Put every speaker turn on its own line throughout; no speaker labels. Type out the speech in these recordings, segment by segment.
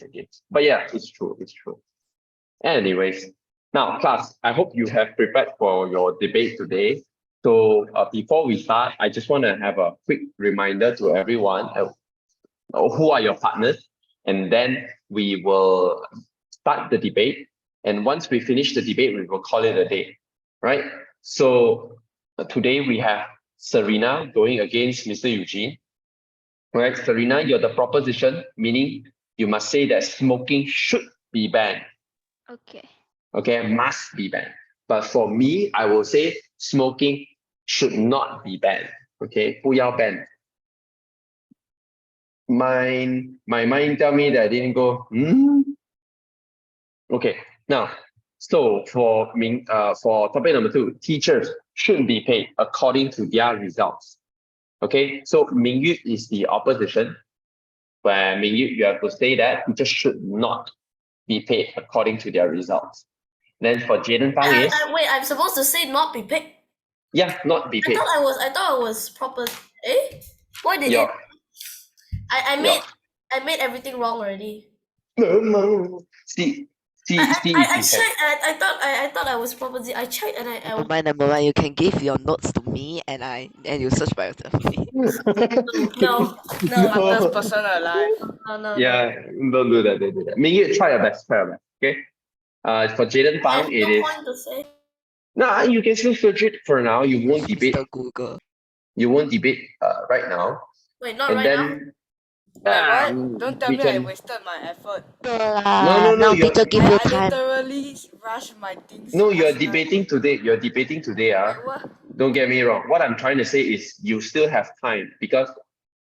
again. But yeah, it's true. It's true. Anyways, now class, I hope you have prepared for your debate today. So before we start, I just want to have a quick reminder to everyone who are your partners, and then we will start the debate. And once we finish the debate, we will call it a day, right? So today we have Serena going against Mr. Eugene. Right, Serena, you're the proposition, meaning you must say that smoking should be banned.
Okay.
Okay, must be banned. But for me, I will say smoking should not be banned. Okay, 不要 ban. My mind tell me that I didn't go. Okay, now, so for topic number 2, teachers should be paid according to their results. Okay, so Mingyu is the opposition, where Mingyu, you have to say that teachers should not be paid according to their results. Then for Jaden Fang is
wait, I'm supposed to say not be paid.
Yeah, not be paid.
I thought I was proper. Why did
Yeah.
I made everything wrong already.
No. See.
I checked. I thought I was proper. I checked and
Number one, you can give your notes to me and you search by yourself.
No.
Smartest person alive.
No.
Yeah, don't do that. Mingyu, try your best. Okay. For Jaden Fang, it is.
Point to say.
Nah, you can still search it for now. You won't debate.
Mr. Google.
You won't debate right now.
Wait, not
And
right
then,
now.
What? Don't tell
we
me
can-
I wasted my effort.
No,
Now
you're-
teacher give you time. I literally rushed my things.
No, you're
last night.
debating today. You're debating today.
Wait, what?
Don't get me wrong. What I'm trying to say is you still have time because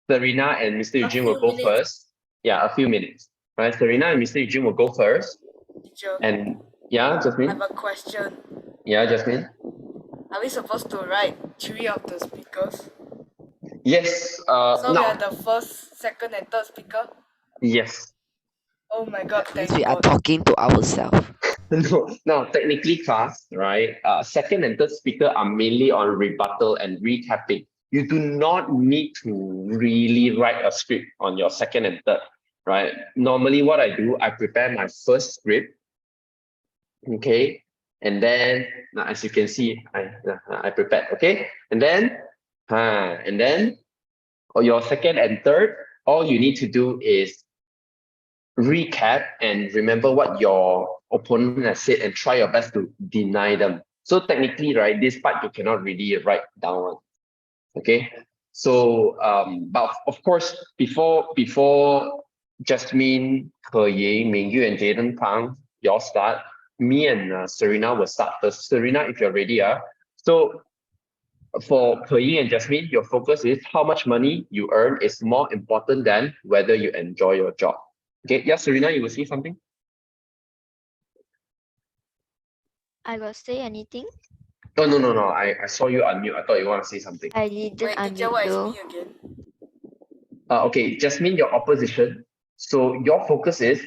Serena and Mr. Eugene will go
few
first. Yeah, a few minutes. Right? Serena and Mr. Eugene will go first.
Teacher,
And yeah,
I
Jasmine.
have a question.
Yeah, Jasmine.
Are we supposed to write 3 of the speakers?
Yes.
So we
Now.
are the first, second, and third speaker?
Yes.
Oh my god, thank
We are
God.
talking to ourselves.
No. Now, technically, class, right? Second and third speaker are mainly on rebuttal and recapping. You do not need to really write a script on your second and third, right? Normally, what I do, I prepare my first script. Okay. And then, now, as you can see, I prepared. Okay. And then your second and third, all you need to do is recap and remember what your opponent has said and try your best to deny them. So technically, right, this part you cannot really write down. Okay. So but of course, before Jasmine, Ke Ying, Mingyu, and Jaden Pang, y'all start, me and Serena will start first. Serena, if you're ready, so for Ke Ying and Jasmine, your focus is how much money you earn is more important than whether you enjoy your job. Okay, yeah, Serena, you will say something?
I will say anything.
Oh, no. I saw you unmute. I thought you want to say something.
I didn't
Wait, teacher,
unmute
what is
though.
me again?
Okay, Jasmine, your opposition. So your focus is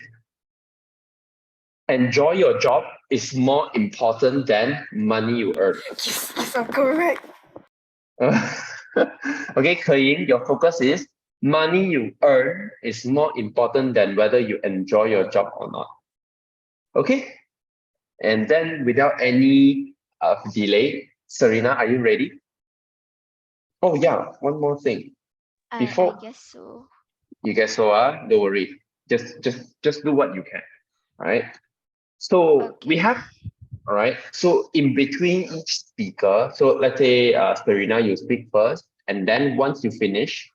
enjoy your job is more important than money you earn.
Yes, I'm correct.
Okay, Ke Ying, your focus is money you earn is more important than whether you enjoy your job or not. Okay, and then without any delay, Serena, are you ready? Oh yeah, one more thing.
I guess so.
You guess so, don't worry. Just do what you can. All right. So we have, all right. So in between each speaker, so let's say Serena, you speak first, and then once you finish,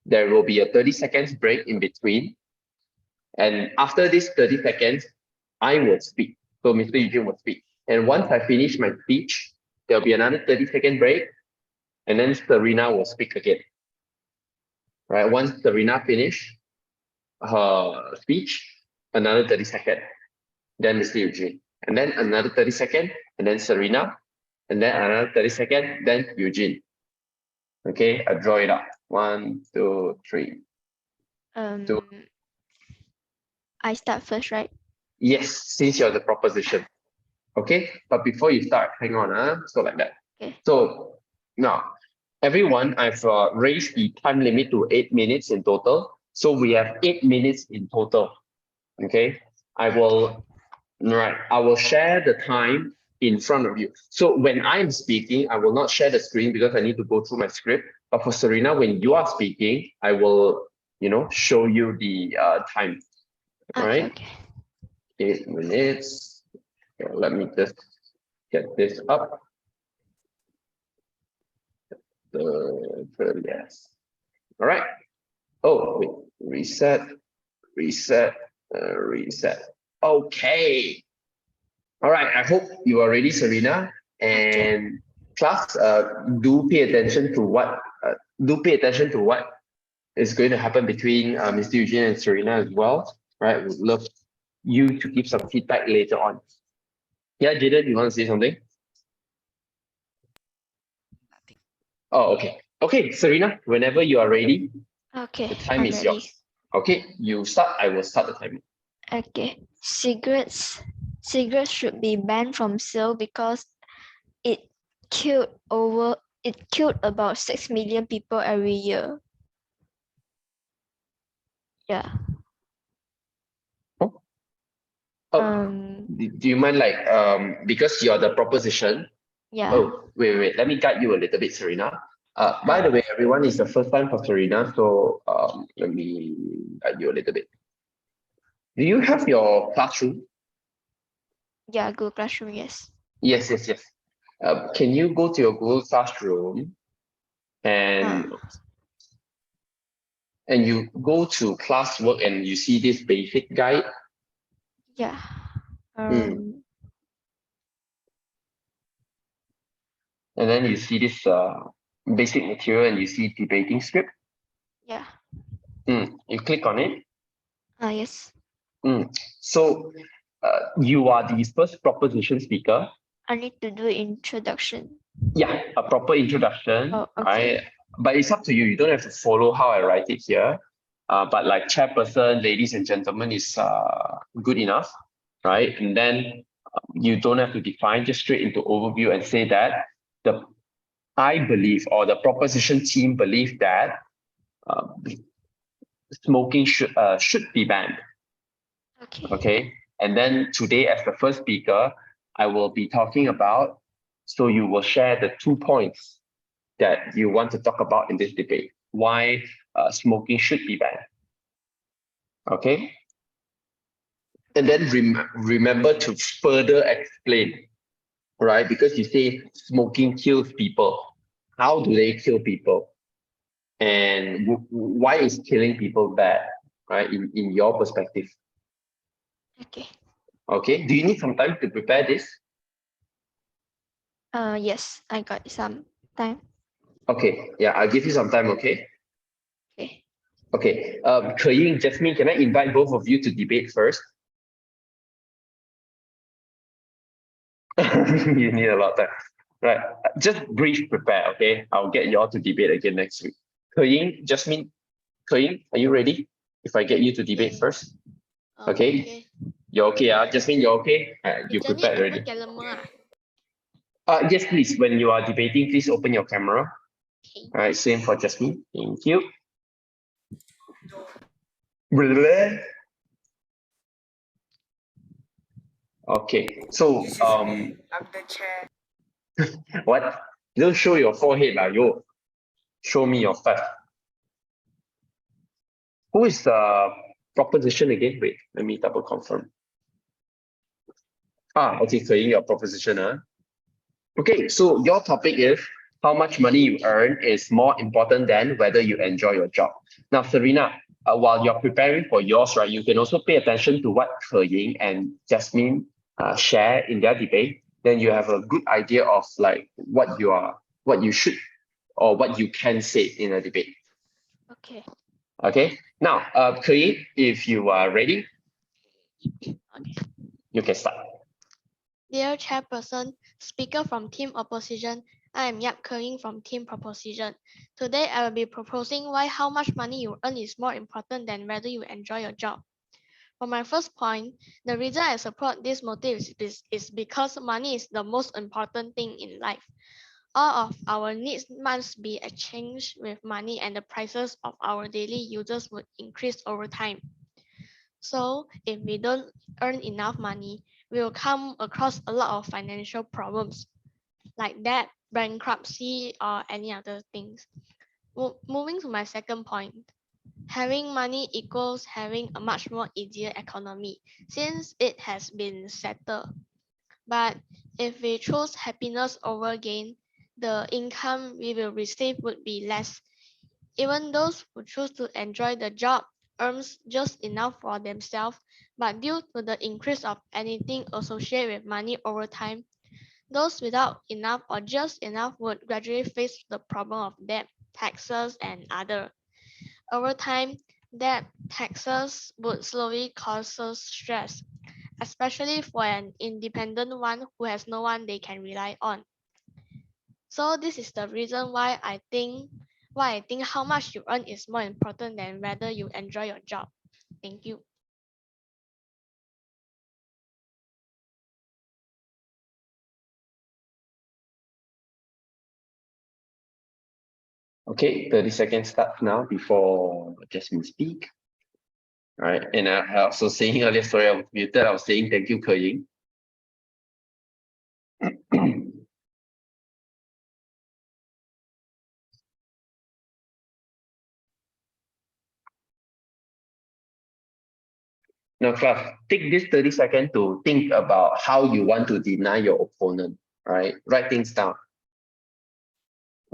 there will be a 30 seconds break in between. And after this 30 seconds, I will speak. So Mr. Eugene will speak. And once I finish my speech, there'll be another 30-second break, and then Serena will speak again. Right? Once Serena finish her speech, another 30 seconds. Then Mr. Eugene. And then another 30 seconds, and then Serena. And then another 30 seconds, then Eugene. Okay, I draw it up. 1, 2, 3.
I start first, right?
Yes, since you're the proposition. Okay, but before you start, hang on, so like that.
Okay.
So now, everyone, I've raised the time limit to 8 minutes in total. So we have 8 minutes in total. Okay, I will share the time in front of you. So when I'm speaking, I will not share the screen because I need to go through my script. But for Serena, when you are speaking, I will, show you the time. All
Okay,
right,
okay.
8 minutes. Okay, let me just get this up. Yes. All right. Oh, wait. Reset. Reset. Reset. Okay. All right. I hope you are ready, Serena.
Okay.
And class, do pay attention to what is going to happen between Mr. Eugene and Serena as well. Right. Would love you to give some feedback later on. Yeah, Jaden, you want to say something?
Nothing.
Oh, okay. Okay, Serena, whenever you are ready,
Okay,
the time
I'm
is
ready.
yours. Okay, you start, I will start the timer.
Okay. Cigarettes should be banned from sale because it killed about 6 million people every year. Yeah.
Oh, do you mind because you're the proposition?
Yeah.
Oh, wait, let me guide you a little bit, Serena. By the way, everyone, it's the first time for Serena, so let me guide you a little bit. Do you have your classroom?
Yeah, Google Classroom, yes.
Yes. Can you go to your Google Classroom and you go to classwork and you see this basic guide?
Yeah.
And then you see this basic material and you see debating script.
Yeah.
You click on it.
Yes.
So you are the first proposition speaker.
I need to do introduction.
Yeah, a proper introduction.
Oh, okay.
Right? But it's up to you. You don't have to follow how I write it here. But like chairperson, ladies and gentlemen is good enough, right? And then you don't have to define, just straight into overview and say that I believe, or the proposition team believe that smoking should be banned.
Okay.
Okay. And then today, as the first speaker, I will be talking about. So you will share the 2 points that you want to talk about in this debate. Why smoking should be banned. Okay. And then remember to further explain, right? Because you say smoking kills people. How do they kill people? And why is killing people bad, right? In your perspective.
Okay.
Okay. Do you need some time to prepare this?
Yes, I got some time.
Okay. Yeah, I'll give you some time. Okay.
Okay.
Okay. Ke Ying, Jasmine, can I invite both of you to debate first? You need a lot of time. Right. Just brief prepare. Okay. I'll get you all to debate again next week. Ke Ying, Jasmine, Ke Ying, are you ready? If I get you to debate first. Okay. You're okay. Jasmine, you're okay. You prepared already. Yes, please. When you are debating, please open your camera. All right. Same for Jasmine. Thank you. Okay. So
I'm the chair.
what? Don't show your forehead, lah, yo. Show me your face. Who is the proposition again? Wait, let me double confirm. Okay, Ke Ying, your proposition. Okay, so your topic is how much money you earn is more important than whether you enjoy your job. Now, Serena, while you're preparing for yours, right, you can also pay attention to what Ke Ying and Jasmine share in their debate. Then you have a good idea of like what you should or what you can say in a debate.
Okay.
Okay. Now, Ke Ying, if you are ready, you can start.
Dear Chairperson, Speaker from Team Opposition, I am Yap Ke Ying from Team Proposition. Today, I will be proposing why how much money you earn is more important than whether you enjoy your job. For my first point, the reason I support this motive is because money is the most important thing in life. All of our needs must be exchanged with money and the prices of our daily uses would increase over time. So if we don't earn enough money, we will come across a lot of financial problems like debt, bankruptcy, or any other things. Moving to my second point, having money equals having a much more easier economy since it has been settled. But if we choose happiness over gain, the income we will receive would be less. Even those who choose to enjoy the job earns just enough for themselves, but due to the increase of anything associated with money over time, those without enough or just enough would gradually face the problem of debt, taxes, and other. Over time, debt, taxes would slowly cause us stress, especially for an independent one who has no one they can rely on. So this is the reason why I think how much you earn is more important than whether you enjoy your job. Thank you.
Okay, 30 seconds start now before Jasmine speak. All right, and I also saying earlier, sorry, I was muted. I was saying thank you, Ke Ying. Now, class, take this 30 seconds to think about how you want to deny your opponent. All right, write things down.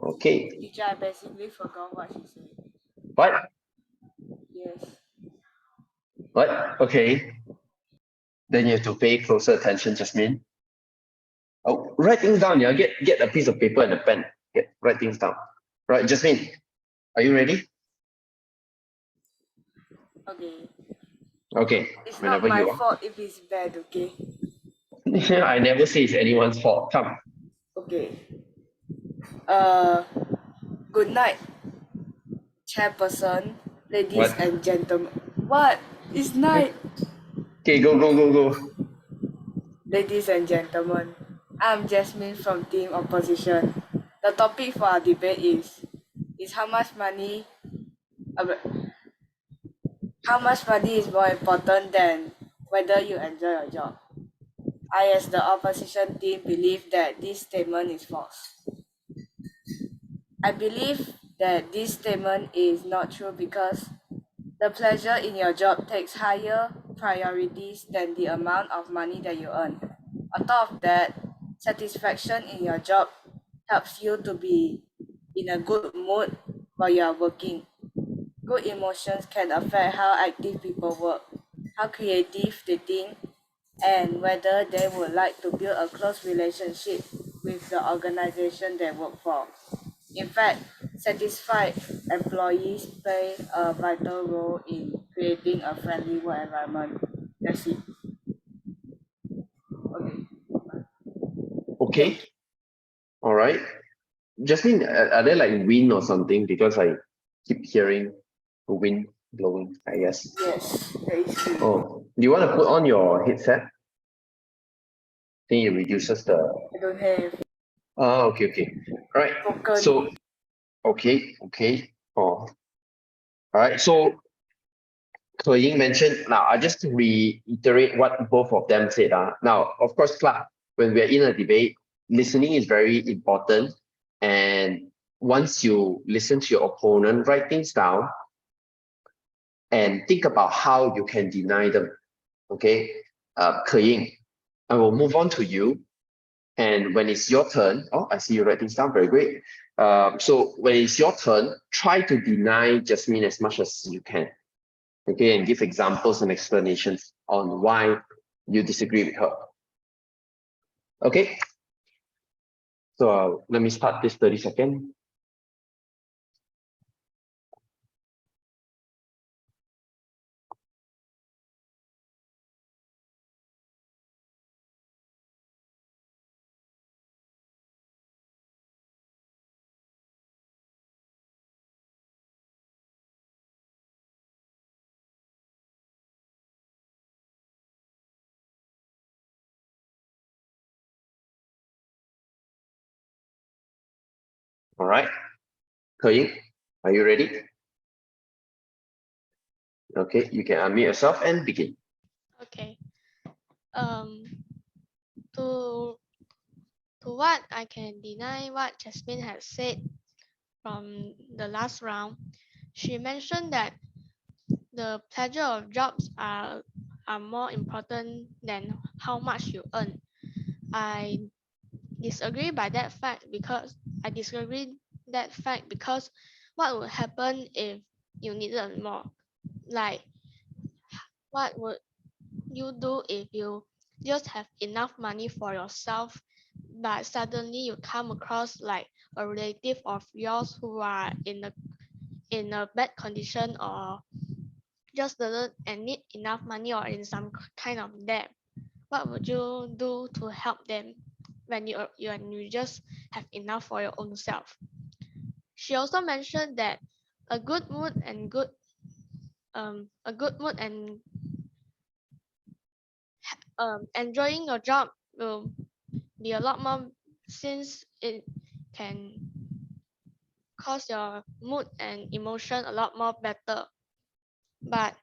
Okay,
Teacher, I basically forgot what she said.
what?
Yes.
What? Okay. Then you have to pay closer attention, Jasmine. Oh, write things down. Yeah, get a piece of paper and a pen. Write things down. Right, Jasmine, are you ready?
Okay.
Okay,
It's not
whenever
my
you are.
fault if it's bad, okay?
I never say it's anyone's fault. Come.
Okay. Good night, chairperson, ladies
What?
and gentlemen. What? It's night.
Okay, go.
Ladies and gentlemen, I'm Jasmine from Team Opposition. The topic for our debate is uh, how much money is more important than whether you enjoy your job. I, as the opposition team, believe that this statement is false. I believe that this statement is not true because the pleasure in your job takes higher priorities than the amount of money that you earn. On top of that, satisfaction in your job helps you to be in a good mood while you are working. Good emotions can affect how active people work, how creative they think, and whether they would like to build a close relationship with the organization they work for. In fact, satisfied employees play a vital role in creating a friendly work environment. That's it. Okay.
Okay. All right. Jasmine, are there like wind or something? Because I keep hearing the wind blowing, I guess.
Yes, that is true.
Oh, do you want to put on your headset? Think it reduces the.
I don't have
Okay. All right.
spoken.
So, okay. Oh, all right. So, Ke Ying mentioned, now I just reiterate what both of them said. Now, of course, Clark, when we're in a debate, listening is very important. And once you listen to your opponent, write things down and think about how you can deny them. Okay, Ke Ying, I will move on to you. And when it's your turn, oh, I see you write things down, very great. So when it's your turn, try to deny Jasmine as much as you can. Okay, and give examples and explanations on why you disagree with her. Okay, so let me start this 30 seconds. All right, Ke Ying, are you ready? Okay, you can unmute yourself and begin.
Okay. To what I can deny what Jasmine has said from the last round, she mentioned that the pleasure of jobs are more important than how much you earn. I disagree by that fact because what would happen if you needed more? Like, what would you do if you just have enough money for yourself, but suddenly you come across like a relative of yours who are in a bad condition or just doesn't and need enough money or in some kind of debt? What would you do to help them when you just have enough for your own self? She also mentioned that a good mood and enjoying your job will be a lot more, since it can cause your mood and emotion a lot more better. But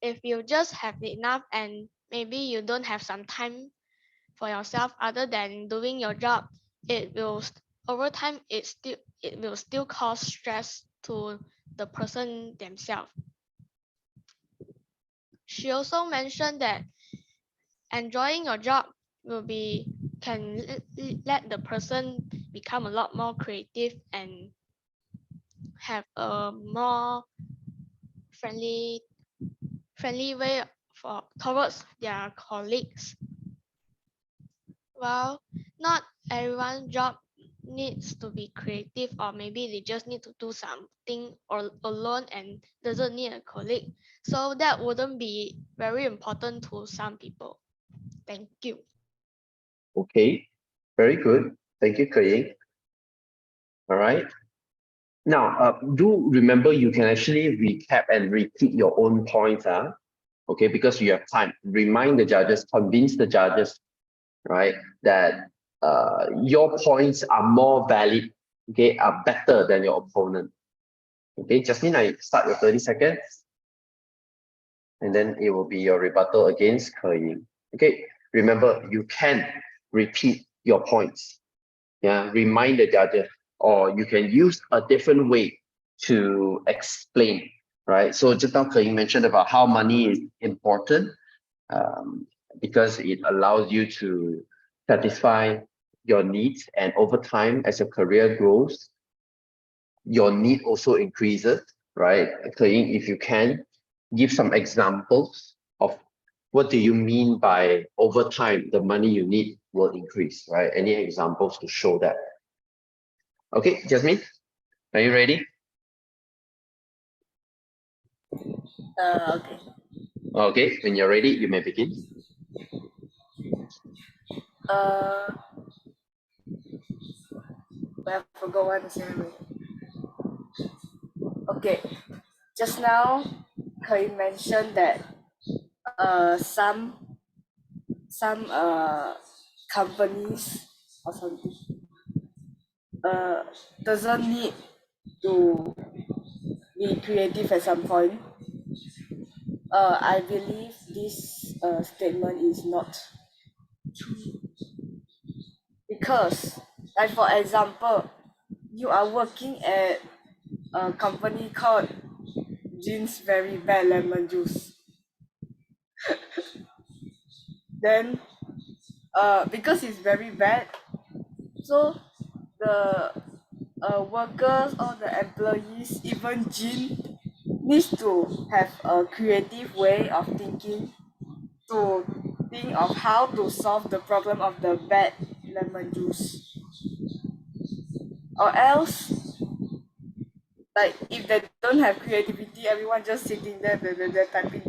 if you just have enough and maybe you don't have some time for yourself other than doing your job, it will over time it will still cause stress to the person themselves. She also mentioned that enjoying your job can let the person become a lot more creative and have a more friendly way towards their colleagues. Well, not everyone's job needs to be creative, or maybe they just need to do something or alone and doesn't need a colleague. So that wouldn't be very important to some people. Thank you.
Okay, very good. Thank you, Kaying. All right. Now, do remember you can actually recap and repeat your own points, okay, because you have time. Remind the judges, convince the judges, right, that your points are more valid, okay, are better than your opponent. Okay, Jasmine, I start your 30 seconds, and then it will be your rebuttal against Kaying. Okay, remember, you can repeat your points. Yeah, remind the judges, or you can use a different way to explain, right? So just now Kaying mentioned about how money is important, because it allows you to satisfy your needs, and over time, as your career grows, your need also increases, right? Kaying, if you can, give some examples of what do you mean by over time, the money you need will increase, right? Any examples to show that? Okay, Jasmine, are you ready?
Okay.
Okay, when you're ready, you may begin.
I forgot what to say. Okay, just now, Kay mentioned that some companies or something doesn't need to be creative at some point. I believe this statement is not true, because, like for example, you are working at a company called Jeans Very Bad Lemon Juice. Then, because it's very bad, so the workers or the employees, even Jean, needs to have a creative way of thinking to think of how to solve the problem of the bad lemon juice. Or else, like if they don't have creativity, everyone just sitting there, they're typing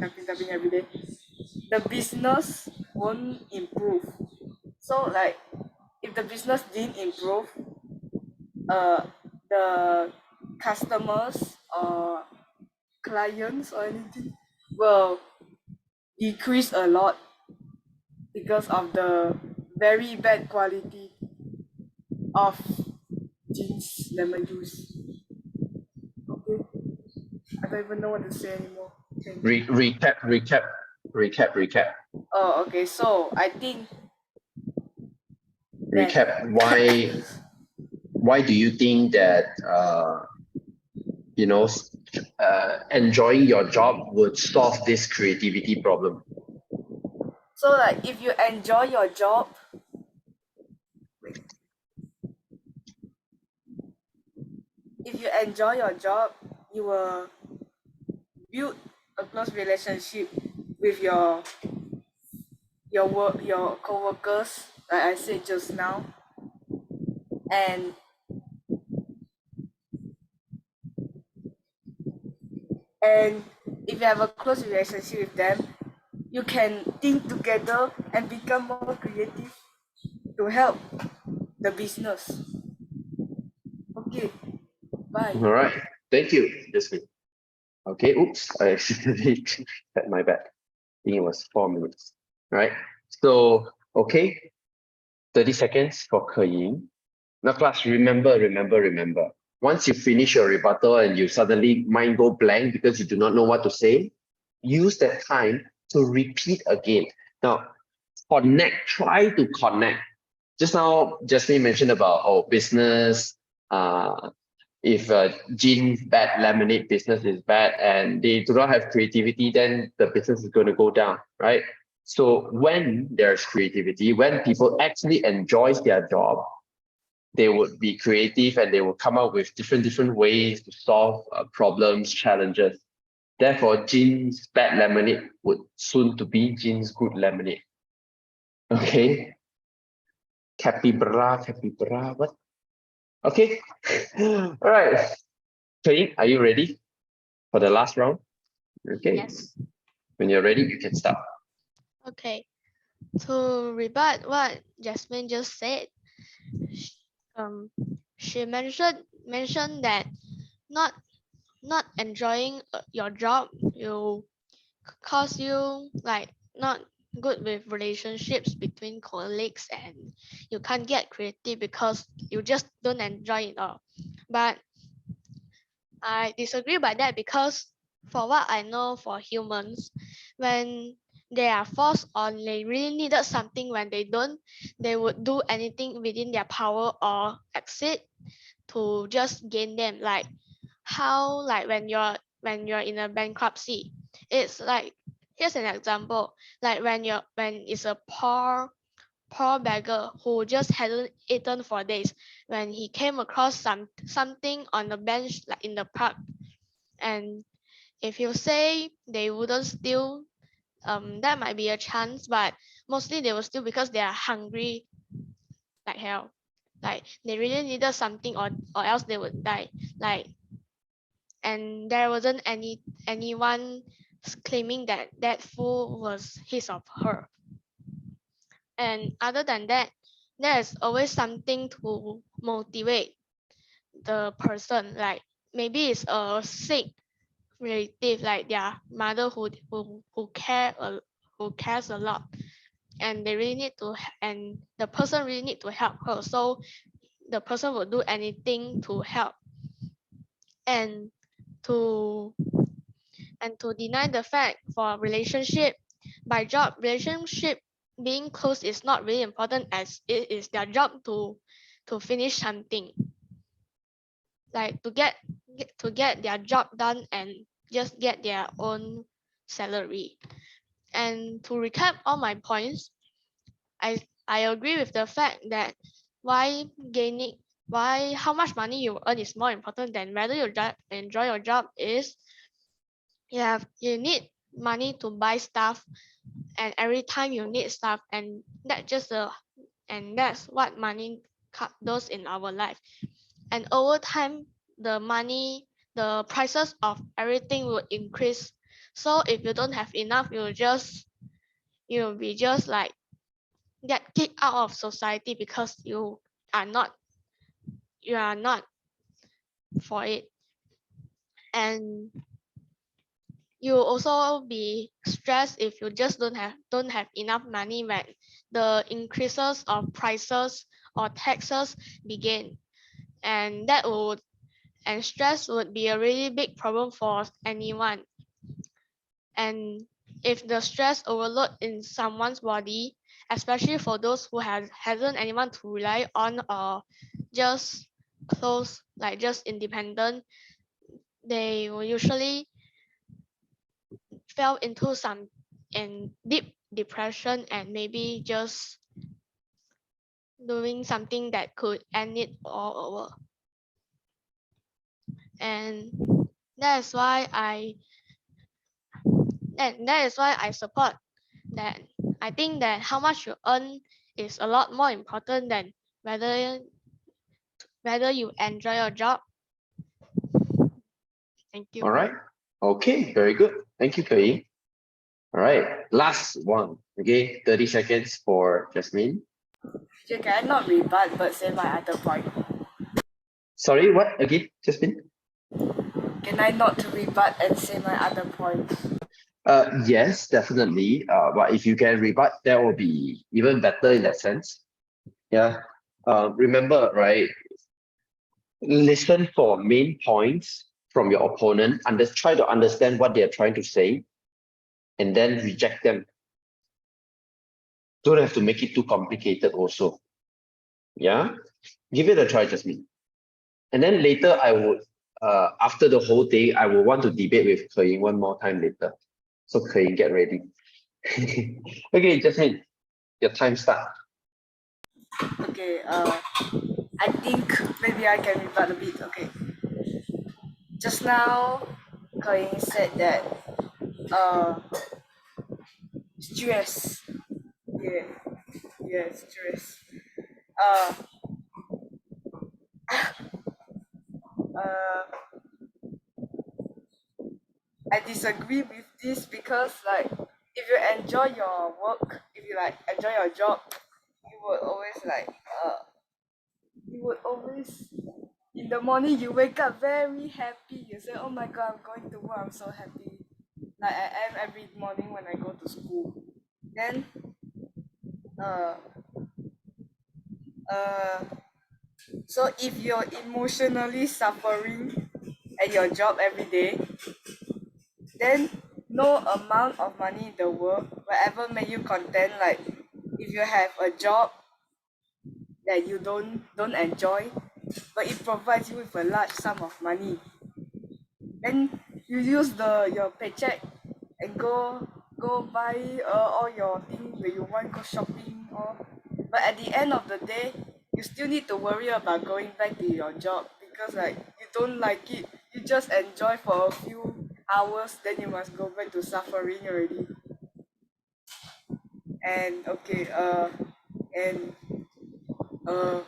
every day, the business won't improve. So like if the business didn't improve, the customers or clients or anything will decrease a lot because of the very bad quality of Jean's lemon juice. Okay, I don't even know what to say anymore.
Recap.
Oh, okay. So I think
Recap. Why do you think that enjoying your job would solve this creativity problem?
so. Like, if you enjoy your job, you will build a close relationship with your co-workers, like I said just now, and if you have a close relationship with them, you can think together and become more creative to help the business. Okay, bye.
All right. Thank you, Jasmine. Okay. Oops. I accidentally had my back. I think it was 4 minutes. Right. So, okay. 30 seconds for Ke Ying. Now, class, remember. Once you finish your rebuttal and you suddenly mind go blank because you do not know what to say, use that time to repeat again. Now, try to connect. Just now, Jasmine mentioned about business. If Jean's bad lemonade business is bad and they do not have creativity, then the business is going to go down, right? So when there's creativity, when people actually enjoys their job, they would be creative and they will come up with different ways to solve problems, challenges. Therefore, Jean's bad lemonade would soon to be Jean's good lemonade. Okay. Capybara, what? Okay. All right. Okay, are you ready for the last round? Okay.
Yes.
When you're ready, you can start.
Okay. To rebut what Jasmine just said, she mentioned that not enjoying your job will cause you like not good with relationships between colleagues, and you can't get creative because you just don't enjoy it all. But I disagree by that, because for what I know, for humans, when they are forced on, they really needed something, when they don't, they would do anything within their power or exceed to just gain them. Like how, like when you're in a bankruptcy, it's like, here's an example, like when it's a poor beggar who just hadn't eaten for days, when he came across something on the bench, like in the park, and if you say they wouldn't steal, that might be a chance, but mostly they will steal because they are hungry like hell, like they really needed something, or else they would die, like, and there wasn't anyone claiming that that food was his or her. And other than that, there's always something to motivate the person, like maybe it's a sick relative, like their mother who cares a lot, and they really need to, and the person really need to help her, so the person will do anything to help. And to deny the fact for relationship, by job relationship being close is not really important, as it is their job to finish something, like to get their job done and just get their own salary. And to recap all my points, I agree with the fact that why how much money you earn is more important than whether you enjoy your job, is you need money to buy stuff, and every time you need stuff, and that's what money does in our life. And over time, the prices of everything will increase. So if you don't have enough, you'll be just like get kicked out of society, because you are not for it. And you also be stressed if you just don't have enough money when the increases of prices or taxes begin. And stress would be a really big problem for anyone. And if the stress overload in someone's body, especially for those who hasn't anyone to rely on or just close, like just independent, they will usually fell into some in deep depression and maybe just doing something that could end it all over. And that is why I support that. I think that how much you earn is a lot more important than whether you enjoy your job. Thank you.
All right. Okay, very good. Thank you, Kei. All right, last one. Okay, 30 seconds for Jasmine.
You cannot rebut but say my other point.
Sorry, what again, Jasmine?
Can I not to rebut and say my other point?
Yes, definitely. But if you can rebut, that will be even better in that sense. Yeah. Remember, right? Listen for main points from your opponent and just try to understand what they're trying to say, and then reject them. Don't have to make it too complicated also. Yeah. Give it a try, Jasmine. And then later I would, after the whole day, I will want to debate with Ke one more time later. So Ke, get ready. Okay, Jasmine, your time start.
Okay, I think maybe I can rebut a bit. Okay. Just now, Kain said that stress. Yeah, yeah, stress. Uh, uh, I disagree with this because like if you enjoy your work, if you like enjoy your job, you would always like you would always in the morning you wake up very happy. You say, "Oh my God, I'm going to work. I'm so happy." Like I am every morning when I go to school. Then, uh, uh, so if you're emotionally suffering at your job every day, then no amount of money in the world will ever make you content. Like if you have a job that you don't enjoy, but it provides you with a large sum of money, then you use your paycheck and go buy all your things that you want, go shopping or. But at the end of the day, you still need to worry about going back to your job because like you don't like it. You just enjoy for a few hours, then you must go back to suffering already. And okay, and uh,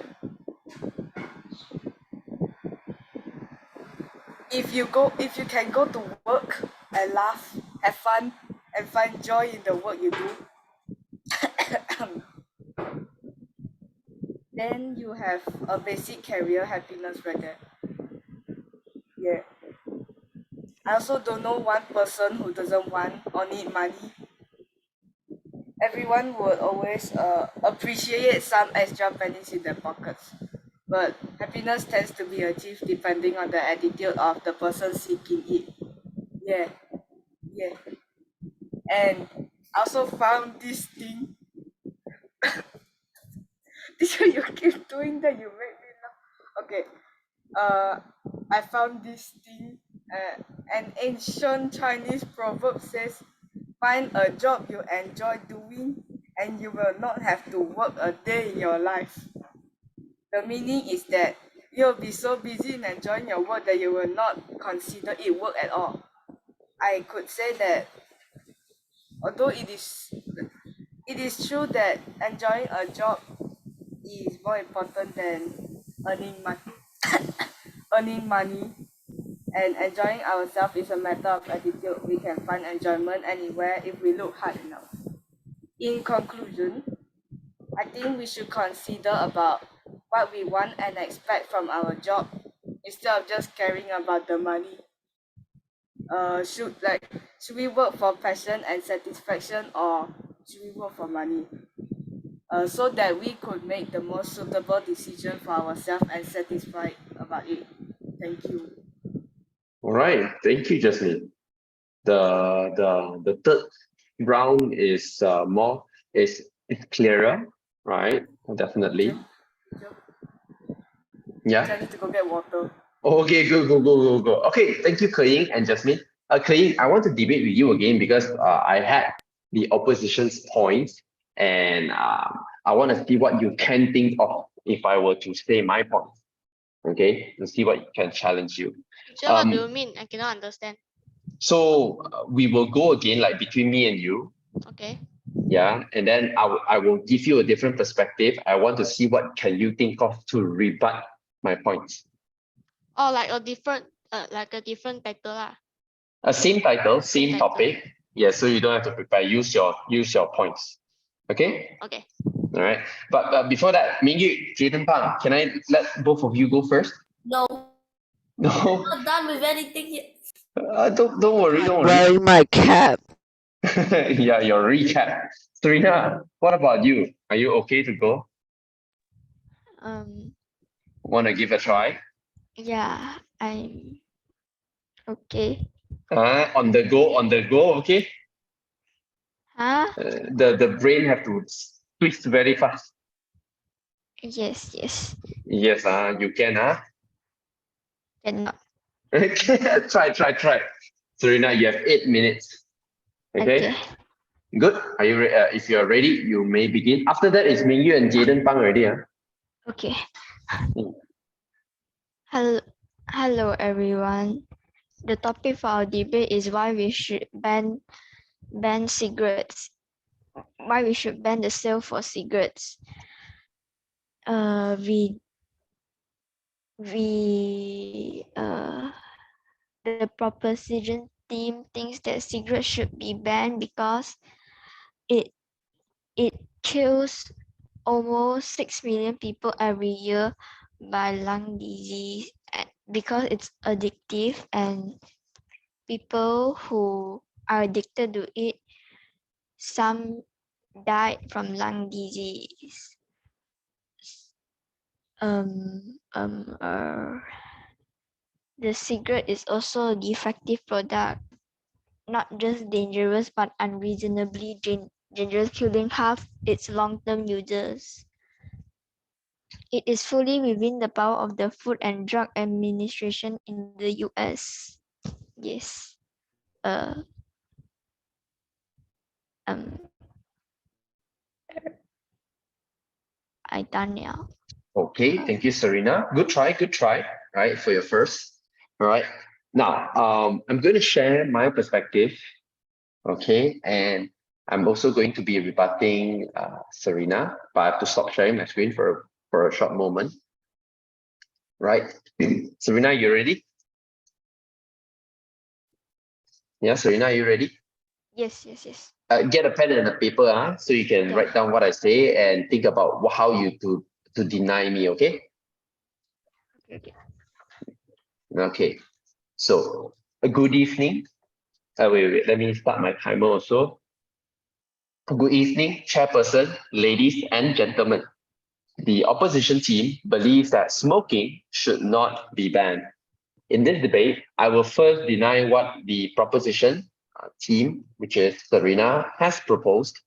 if you can go to work and laugh, have fun, and find joy in the work you do, then you have a basic career happiness right there. Yeah. I also don't know one person who doesn't want or need money. Everyone would always appreciate some extra pennies in their pockets. But happiness tends to be achieved depending on the attitude of the person seeking it. Yeah, yeah. And I also found this thing. Teacher, you keep doing that, you make me laugh. Okay. I found this thing. An ancient Chinese proverb says, "Find a job you enjoy doing, and you will not have to work a day in your life." The meaning is that you'll be so busy in enjoying your work that you will not consider it work at all. I could say that although it is true that enjoying a job is more important than earning money. Earning money and enjoying ourselves is a matter of attitude. We can find enjoyment anywhere if we look hard enough. In conclusion, I think we should consider about what we want and expect from our job instead of just caring about the money. Should we work for passion and satisfaction, or should we work for money? So that we could make the most suitable decision for ourselves and satisfied about it. Thank you.
All right, thank you, Jasmine. the third round is it's clearer, right? Definitely. Yeah.
I need to go get water.
Okay, go. Okay, thank you, Ke and Jasmine. Ke, I want to debate with you again because I had the opposition's points, and I want to see what you can think of if I were to say my points. Okay, to see what can challenge you.
So what do you mean? I cannot understand.
So we will go again, like between me and you.
Okay.
Yeah, and then I will give you a different perspective. I want to see what can you think of to rebut my points.
Or like a different title lah.
A same title, same
title.
topic. Yeah, so you don't have to prepare. Use your points. Okay.
Okay.
All right. But before that, Mingyu, Jaden Pang, can I let both of you go first?
No,
No.
not done with anything yet.
Don't worry. Don't worry.
Wearing my cap.
Yeah, your recap. Serena, what about you? Are you okay to go? Want to give a try?
Yeah, I'm okay.
On the go. Okay.
Huh?
The brain have to twist very fast.
Yes.
Yes. You can.
Cannot.
Try. Serena, you have 8 minutes. Okay. Good. Are you if you are ready, you may begin. After that, it's Mingyu and Jaden Pang already.
Okay.
Mm.
Hello everyone. The topic for our debate is why we should ban cigarettes. Why we should ban the sale for cigarettes. The proposition team thinks that cigarettes should be banned because it kills almost 6 million people every year by lung disease because it's addictive, and people who are addicted to it, some died from lung disease. The cigarette is also a defective product, not just dangerous but unreasonably dangerous, killing half its long-term users. It is fully within the power of the Food and Drug Administration in the US. Yes. I done now.
Okay, thank you, Serena. Good try, right, for your first. All right. Now, I'm going to share my perspective, okay, and I'm also going to be rebutting Serena, but I have to stop sharing my screen for a short moment. Right. Serena, you ready? Yeah, Serena, you ready?
Yes.
Get a pen and a paper, so you can write down what I say and think about how you to deny me, okay? Okay. So, a good evening. Wait, let me start my timer also. Good evening, Chairperson, ladies and gentlemen. The opposition team believes that smoking should not be banned. In this debate, I will first deny what the proposition team, which is Serena, has proposed.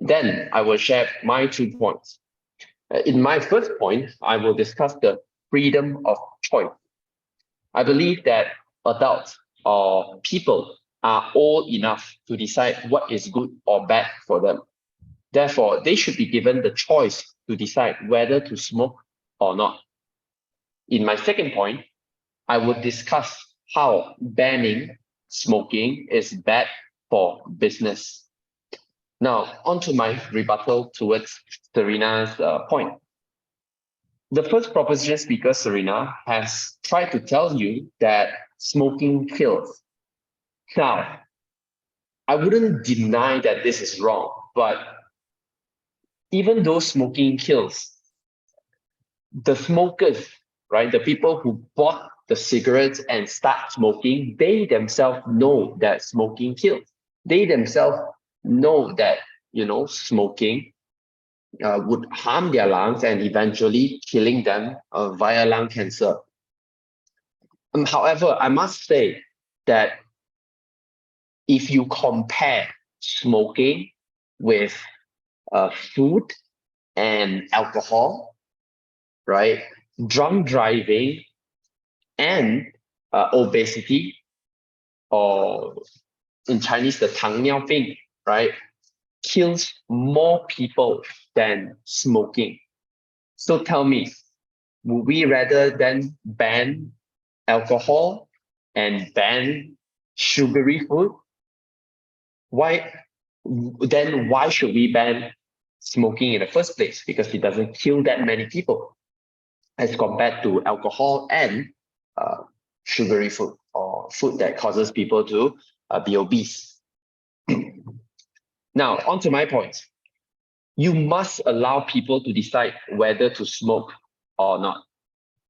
Then I will share my 2 points. In my first point, I will discuss the freedom of choice. I believe that adults or people are old enough to decide what is good or bad for them. Therefore, they should be given the choice to decide whether to smoke or not. In my second point, I would discuss how banning smoking is bad for business. Now, on to my rebuttal towards Serena's point. The first proposition speaker, Serena, has tried to tell you that smoking kills. Now, I wouldn't deny that this is wrong, but even though smoking kills, the smokers, right, the people who bought the cigarettes and start smoking, they themselves know that smoking kills. They themselves know that, smoking would harm their lungs and eventually killing them via lung cancer. However, I must say that if you compare smoking with food and alcohol, right? Drunk driving and obesity, or in Chinese, the 糖尿病, right, kills more people than smoking. So tell me, would we rather then ban alcohol and ban sugary food? Why should we ban smoking in the first place? Because it doesn't kill that many people as compared to alcohol and sugary food, or food that causes people to be obese. Now, on to my point. You must allow people to decide whether to smoke or not.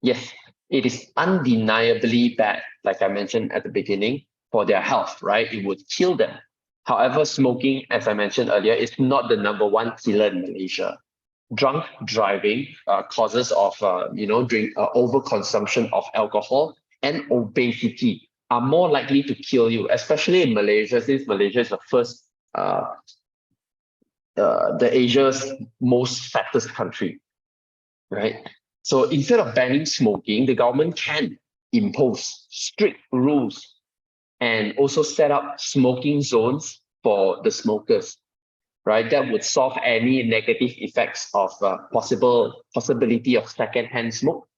Yes, it is undeniably bad, like I mentioned at the beginning, for their health, right? It would kill them. However, smoking, as I mentioned earlier, is not the number one killer in Malaysia. Drunk driving, causes of overconsumption of alcohol and obesity are more likely to kill you, especially in Malaysia, since Malaysia is the first, the Asia's most fattest country, right? So instead of banning smoking, the government can impose strict rules and also set up smoking zones for the smokers, right? That would solve any negative effects of possibility of secondhand smoke.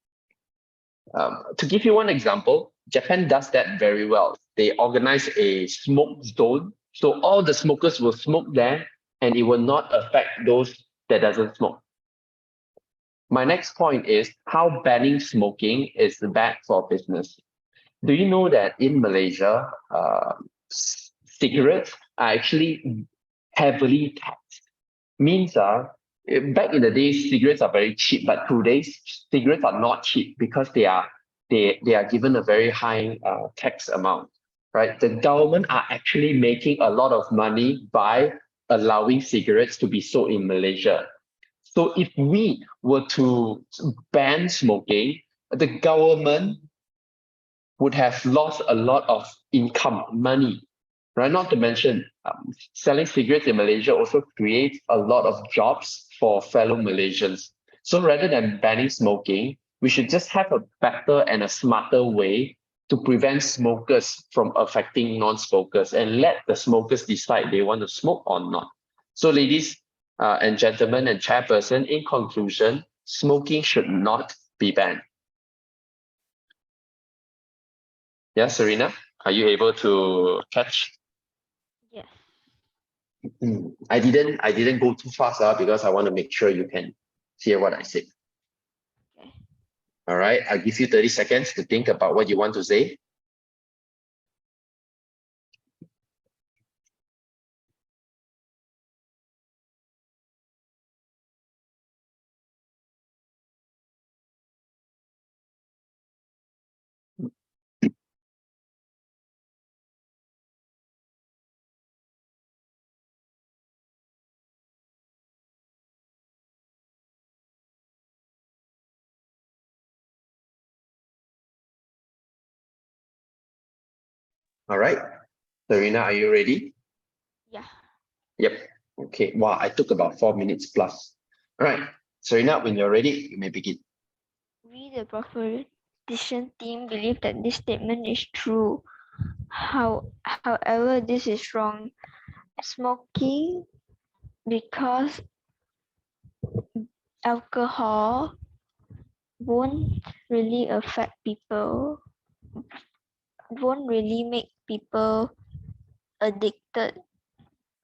To give you one example, Japan does that very well. They organize a smoke zone, so all the smokers will smoke there, and it will not affect those that doesn't smoke. My next point is how banning smoking is bad for business. Do you know that in Malaysia, cigarettes are actually heavily taxed? Means back in the day, cigarettes are very cheap, but today cigarettes are not cheap because they are given a very high tax amount, right? The government are actually making a lot of money by allowing cigarettes to be sold in Malaysia. So if we were to ban smoking, the government would have lost a lot of income, money, right? Not to mention, selling cigarettes in Malaysia also creates a lot of jobs for fellow Malaysians. So rather than banning smoking, we should just have a better and a smarter way to prevent smokers from affecting non-smokers and let the smokers decide they want to smoke or not. So ladies and gentlemen and chairperson, in conclusion, smoking should not be banned. Yeah, Serena, are you able to catch?
Yes.
I didn't go too fast because I want to make sure you can hear what I say.
Okay.
All right, I'll give you 30 seconds to think about what you want to say. All right, Serena, are you ready?
Yeah.
Yep. Okay. Wow, I took about 4 minutes plus. All right, Serena, when you're ready, you may begin.
We, the proposition team, believe that this statement is true. However, this is wrong. Smoking, because alcohol won't really affect people, won't really make people addicted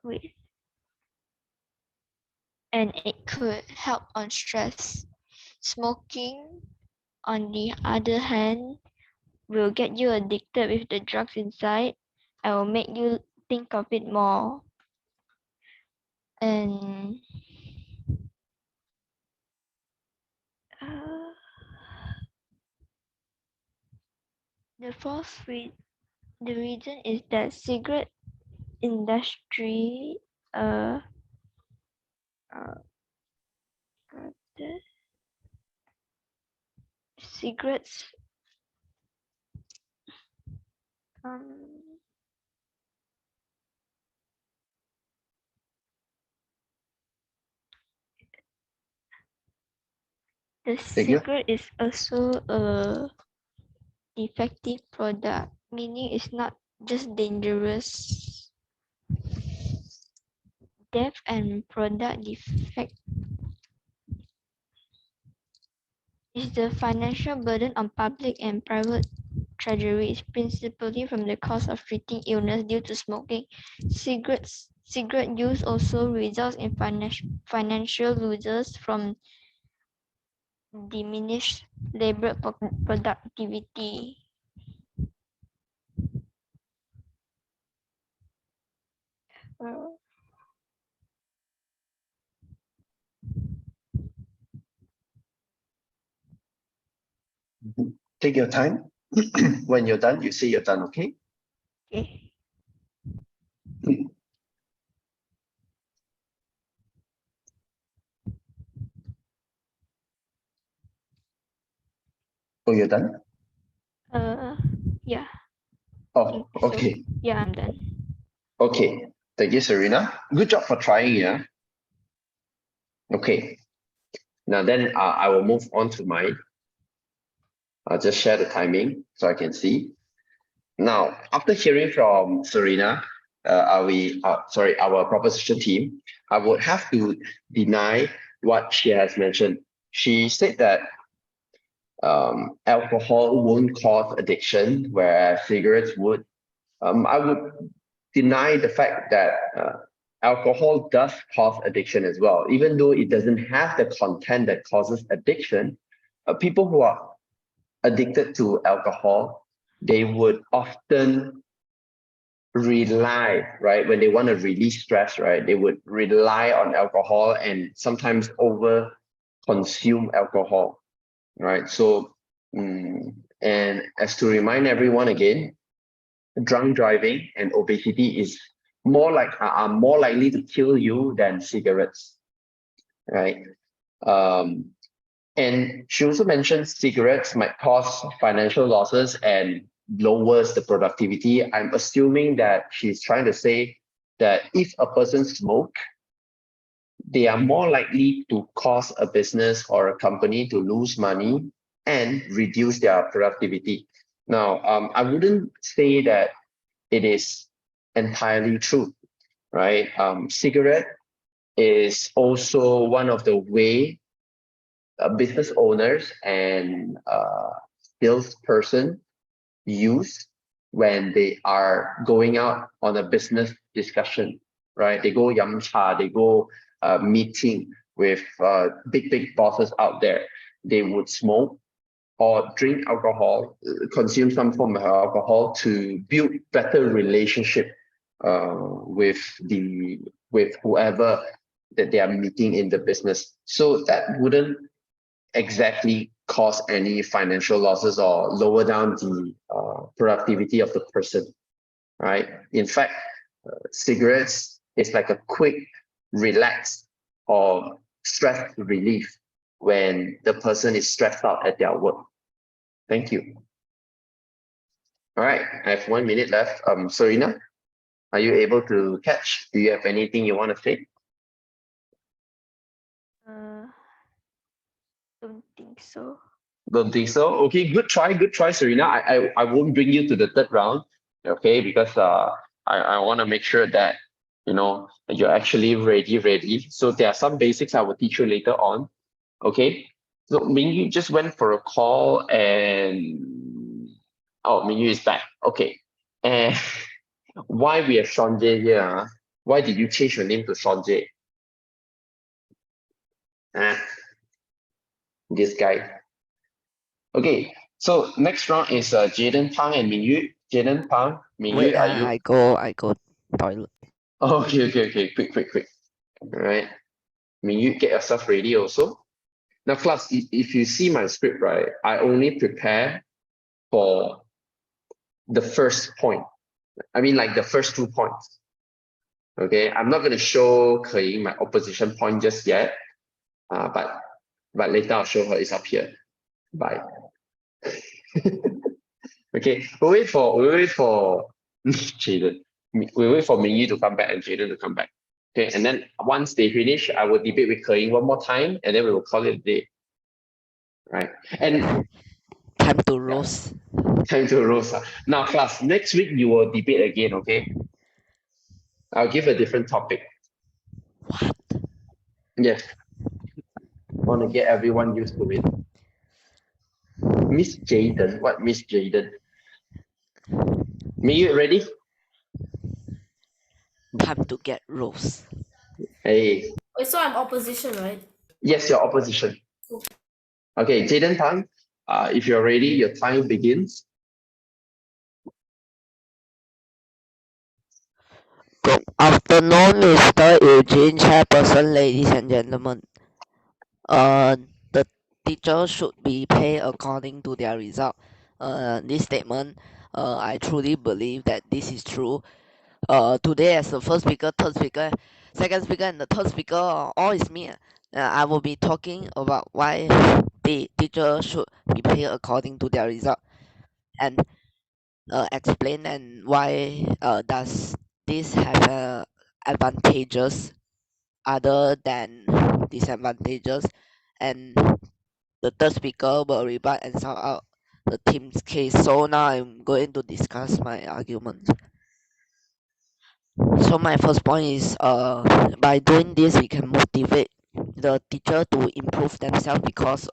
with, and it could help on stress. Smoking, on the other hand, will get you addicted with the drugs inside and will make you think of it more. And the reason is that cigarette industry the cigarettes um The
Thank you.
cigarette is also a defective product, meaning it's not just dangerous. Death and product defect is the financial burden on public and private treasuries, principally from the cost of treating illness due to smoking. Cigarette use also results in financial losses from diminished labor productivity.
Take your time. When you're done, you say you're done, okay?
Okay.
Oh, you're done?
Yeah.
Oh,
So,
okay.
yeah, I'm done.
Okay. Thank you, Serena. Good job for trying, yeah? Okay. Now then, I will move on to mine. I'll just share the timing so I can see. Now, after hearing from Serena, our proposition team, I would have to deny what she has mentioned. She said that alcohol won't cause addiction, whereas cigarettes would. I would deny the fact that alcohol does cause addiction as well, even though it doesn't have the content that causes addiction. People who are addicted to alcohol, they would often rely, right, when they want to release stress, right, they would rely on alcohol and sometimes over consume alcohol, right? So, and as to remind everyone again, drunk driving and obesity is are more likely to kill you than cigarettes, right? And she also mentioned cigarettes might cause financial losses and lowers the productivity. I'm assuming that she's trying to say that if a person smoke, they are more likely to cause a business or a company to lose money and reduce their productivity. Now, I wouldn't say that it is entirely true, right? Cigarette is also one of the way business owners and salesperson use when they are going out on a business discussion, right? They go yum cha, they go meeting with big bosses out there. They would smoke or drink alcohol, consume some form of alcohol to build better relationship with whoever that they are meeting in the business. So that wouldn't exactly cause any financial losses or lower down the productivity of the person, right? In fact, cigarettes is like a quick relax or stress relief when the person is stressed out at their work. Thank you. All right, I have 1 minute left. Serena, are you able to catch? Do you have anything you want to say?
Don't think so.
Don't think so. Okay, good try, Serena. I won't bring you to the third round, okay? Because I want to make sure that you're actually ready. So there are some basics I will teach you later on, okay? So Mingyu just went for a call and Mingyu is back. Okay, and why we have Sean J here? Why did you change your name to Sean J? This guy. Okay, so next round is Jaden Pang and Mingyu. Jaden Pang, Mingyu,
Wait,
are you?
I go toilet.
Oh, okay. Quick. All right. Mingyu, get yourself ready also. Now, class, if you see my script, right, I only prepare for the first point. I mean, like the first 2 points. Okay, I'm not going to show Ke my opposition point just yet. But later I'll show her. It's up here. Bye. Okay, we'll wait for Jaden. We'll wait for Mingyu to come back and Jaden to come back. Okay, and then once they finish, I will debate with Ke one more time, and then we will call it a day. right? And
Time to roast.
time to roast. Now, class, next week you will debate again, okay? I'll give a different topic.
What?
Yes, want to get everyone used to it. Miss Jaden, what Miss Jaden? Me, you ready?
Time to get roast.
Hey,
Wait, so I'm opposition, right?
yes, your opposition. Okay, Jaden time. If you're ready, your time begins.
Good afternoon, Mr. Eugene, Chairperson, ladies and gentlemen. The teacher should be paid according to their result. This statement, I truly believe that this is true. Today as the first speaker, third speaker, second speaker, and the third speaker, all is me. I will be talking about why the teacher should be paid according to their result, and explain and why does this have advantages other than disadvantages, and the third speaker will rebut and sound out the team's case. So now I'm going to discuss my argument. So my first point is by doing this we can motivate the teacher to improve themselves, because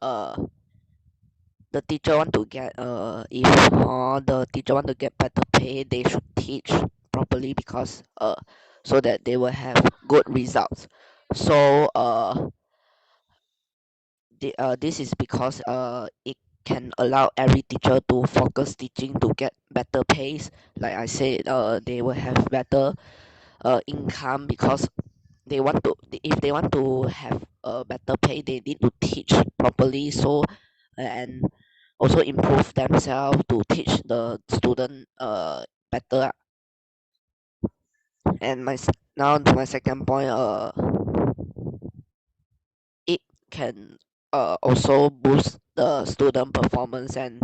uh the teacher want to get if the teacher want to get better pay, they should teach properly, because so that they will have good results. So this is because it can allow every teacher to focus teaching to get better pays. Like I said, they will have better income, because they want to, if they want to have a better pay, they need to teach properly. So and also improve themselves to teach the student better. And now to my second point, it can also boost the student performance, and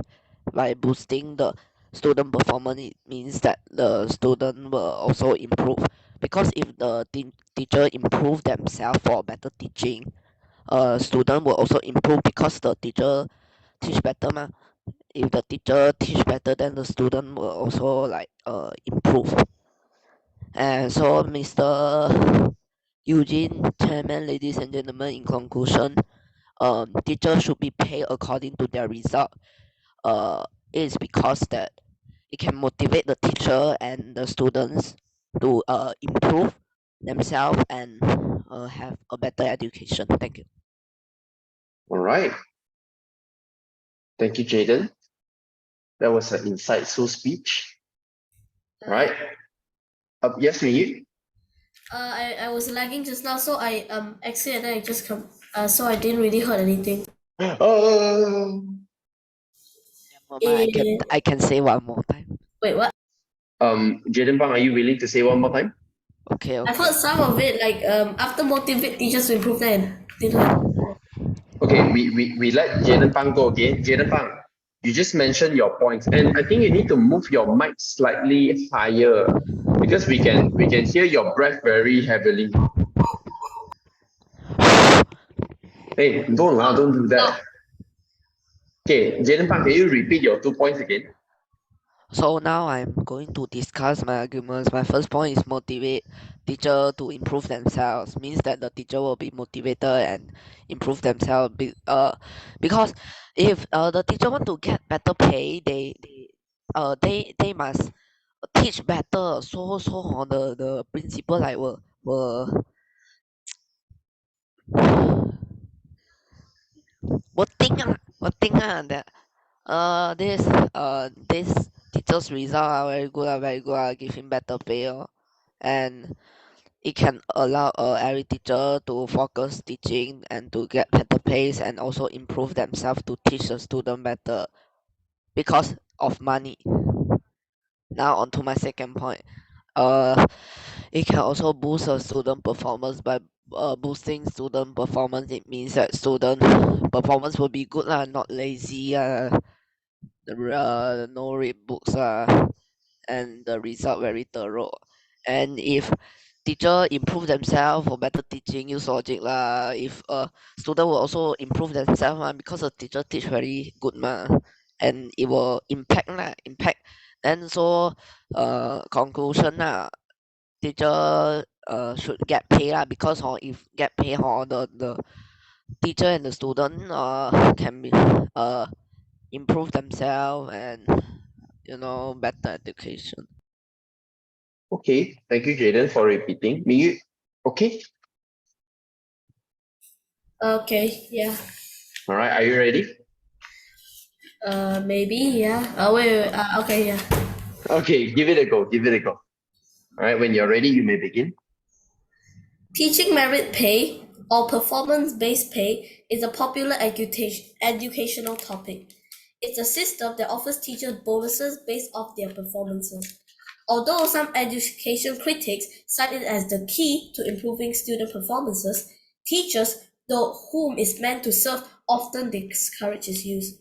by boosting the student performance, it means that the student will also improve, because if the teacher improve themselves for better teaching, student will also improve, because the teacher teach better mah. If the teacher teach better, then the student will also like improve. And so Mr. Eugene, Chairman, ladies and gentlemen, in conclusion, teachers should be paid according to their result. It is because that it can motivate the teacher and the students to improve themselves and have a better education. Thank you.
All right. Thank you, Jaden. That was an insightful speech. Right. Yes, me.
I was lagging just now, so I exit and then I just come. So I didn't really heard anything.
Oh.
Mama, I can say one more time.
Wait, what?
Jaden Bang, are you willing to say one more time?
Okay,
I've
okay.
heard some of it, like after motivate teachers to improve, then didn't heard.
Okay, we let Jaden Bang go again. Jaden Bang, you just mentioned your points, and I think you need to move your mic slightly higher, because we can hear your breath very heavily. Hey, don't do that. Okay, Jaden Bang, can you repeat your 2 points again?
So now I'm going to discuss my arguments. My first point is motivate teacher to improve themselves. Means that the teacher will be motivated and improve themselves. Because if the teacher want to get better pay, they must teach better. So on the principal like will think that this teacher's result are very good, give him better pay, and it can allow every teacher to focus teaching and to get better pace, and also improve themselves to teach the student better, because of money. Now on to my second point. It can also boost a student performance. By boosting student performance, it means that student performance will be good lah, not lazy, no read books, and the result very thorough. And if teacher improve themselves for better teaching, use logic lah. If student will also improve themselves because the teacher teach very good and it will impact. Then so conclusion teacher should get pay because if get pay the teacher and the student can be improve themselves and better education.
Okay, thank you, Jaden, for repeating. Mingyu, okay?
Okay, yeah.
All right, are you ready?
Maybe, yeah. Wait. Okay, yeah.
Okay, give it a go. Give it a go. All right, when you're ready, you may begin.
Teaching merit pay or performance-based pay is a popular educational topic. It's a system that offers teachers bonuses based off their performances. Although some education critics cite it as the key to improving student performances, teachers, though whom it's meant to serve, often discourage its use.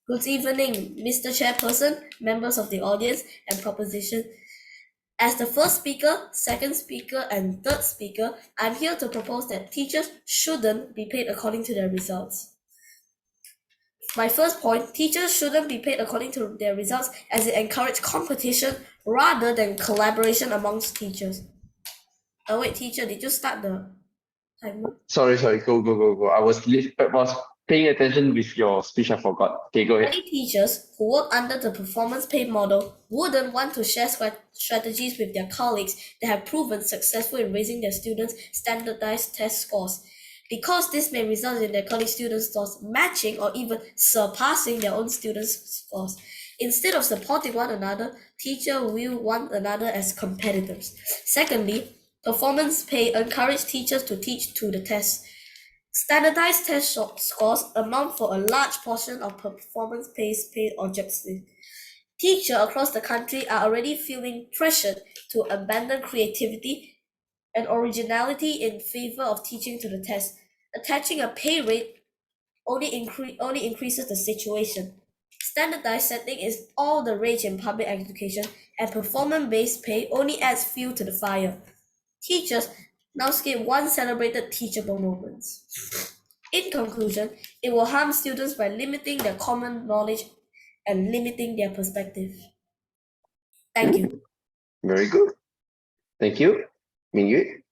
Good evening, Mr. Chairperson, members of the audience, and proposition. As the first speaker, second speaker, and third speaker, I'm here to propose that teachers shouldn't be paid according to their results. My first point, teachers shouldn't be paid according to their results as it encourages competition rather than collaboration amongst teachers. Wait, teacher, did you start the timer?
Sorry, go. I was paying attention with your speech. I forgot. Okay, go ahead.
Many teachers who work under the performance pay model wouldn't want to share strategies with their colleagues that have proven successful in raising their students' standardized test scores, because this may result in their colleague students' scores matching or even surpassing their own students' scores. Instead of supporting one another, teachers view one another as competitors. Secondly, performance pay encourages teachers to teach to the test. Standardized test scores amount for a large portion of performance-based pay objectives. Teachers across the country are already feeling pressured to abandon creativity and originality in favor of teaching to the test. Attaching a pay rate only increases the situation. Standardized setting is all the rage in public education, and performance-based pay only adds fuel to the fire. Teachers now skip one celebrated teachable moments. In conclusion, it will harm students by limiting their common knowledge and limiting their perspective. Thank you.
Very good. Thank you, Mingyu.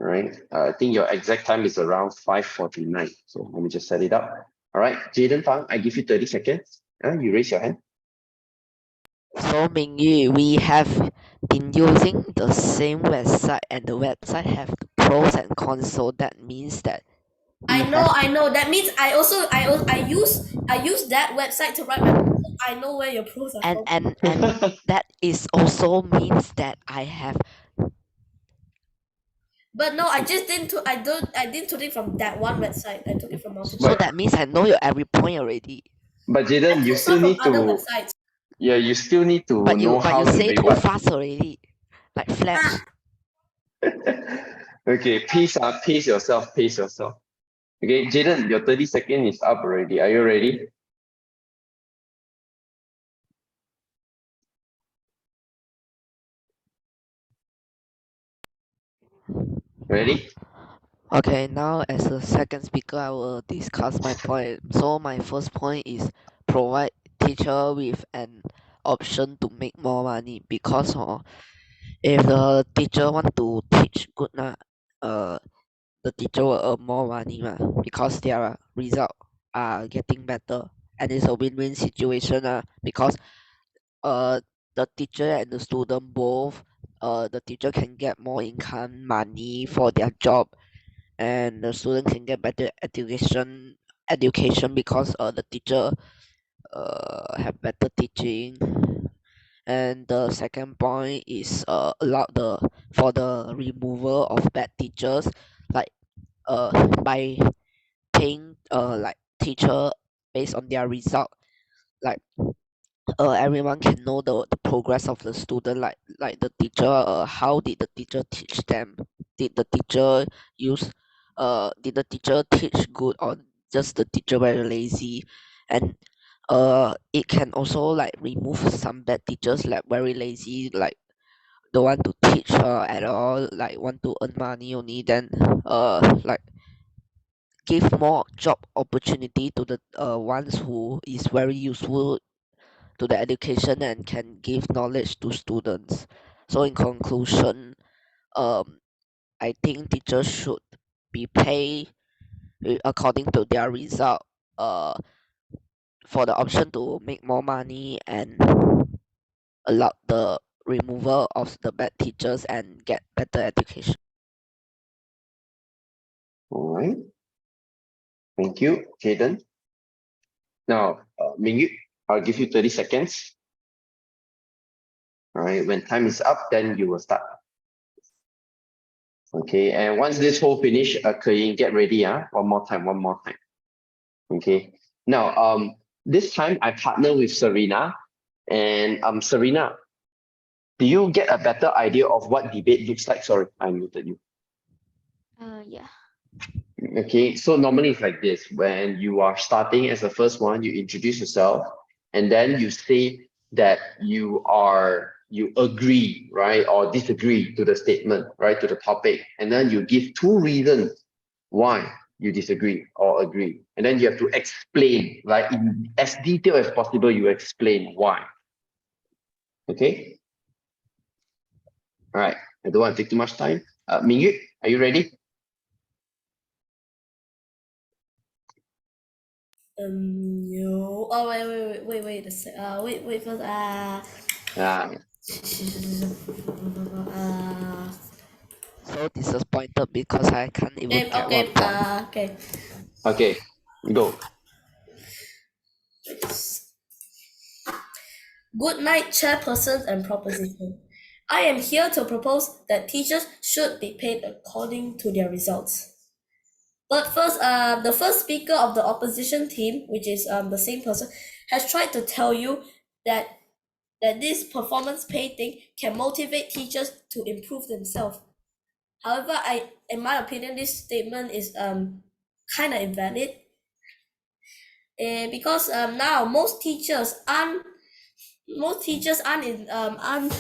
All right. I think your exact time is around 5:49. So let me just set it up. All right, Jaden Fang, I give you 30 seconds. You raise your hand.
So Mingyu, we have been using the same website and the website have the pros and cons, so that means that
I know. That means I use that website to write my proposal. I know where your pros are from.
and that is also means that I have
But no, I didn't took it from that one website. I took it from multiple.
so that means I know your every point already.
But Jaden, you
took
still
some
need
from other
to
websites.
yeah, you still need to
But
know
you
how to
say
make
too
what.
fast already, like Flash.
Okay, pace yourself. Okay, Jaden, your 30 seconds is up already. Are you ready? Ready?
Okay, now as a second speaker, I will discuss my point. So my first point is provide teacher with an option to make more money because if the teacher want to teach good the teacher will earn more money because their result are getting better and it's a win-win situation because uh the teacher and the student both the teacher can get more income money for their job and the student can get better education because the teacher have better teaching. And the second point is allow the for the removal of bad teachers, like by paying like teacher based on their result, like everyone can know the progress of the student, like the teacher how did the teacher teach them, did the teacher use did the teacher teach good or just the teacher very lazy. And it can also like remove some bad teachers like very lazy, like don't want to teach at all, like want to earn money only, then like give more job opportunity to the ones who is very useful to the education and can give knowledge to students. So in conclusion, I think teachers should be paid according to their result, uh, for the option to make more money and allow the removal of the bad teachers and get better education.
All right. Thank you, Jaden. Now, Mingyu, I'll give you 30 seconds. All right. When time is up, then you will start. Okay. And once this whole finish, Keyin, get ready. One more time. Okay. Now, this time I partner with Serena, and Serena, do you get a better idea of what debate looks like? Sorry, I muted you.
Yeah.
Okay, so normally it's like this. When you are starting as the first one, you introduce yourself, and then you say that you agree, right, or disagree to the statement, right, to the topic, and then you give 2 reasons why you disagree or agree, and then you have to explain, like in as detailed as possible. You explain why. Okay. All right. I don't want to take too much time. Mingyu, are you ready?
No. Oh, wait. Wait first.
Ah,
So disappointed because I can't even get
okay.
1 point.
Okay.
okay. Go.
Good night, chairpersons and proposition. I am here to propose that teachers should be paid according to their results. But first, the first speaker of the opposition team, which is the same person, has tried to tell you that this performance pay thing can motivate teachers to improve themselves. However, in my opinion, this statement is kind of invalid. Because now most teachers aren't in aren't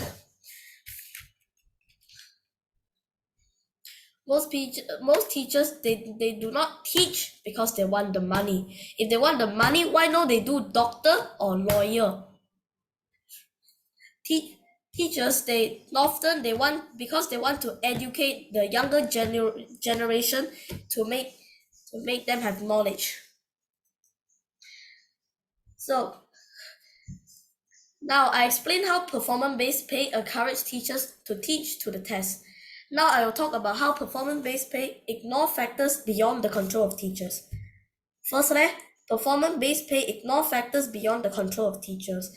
most teachers they do not teach because they want the money. If they want the money, why not they do doctor or lawyer? Teachers they often they want because they want to educate the younger generation to make them have knowledge. So now I explain how performance-based pay encourages teachers to teach to the test. Now I will talk about how performance-based pay ignore factors beyond the control of teachers. Firstly, performance-based pay ignore factors beyond the control of teachers.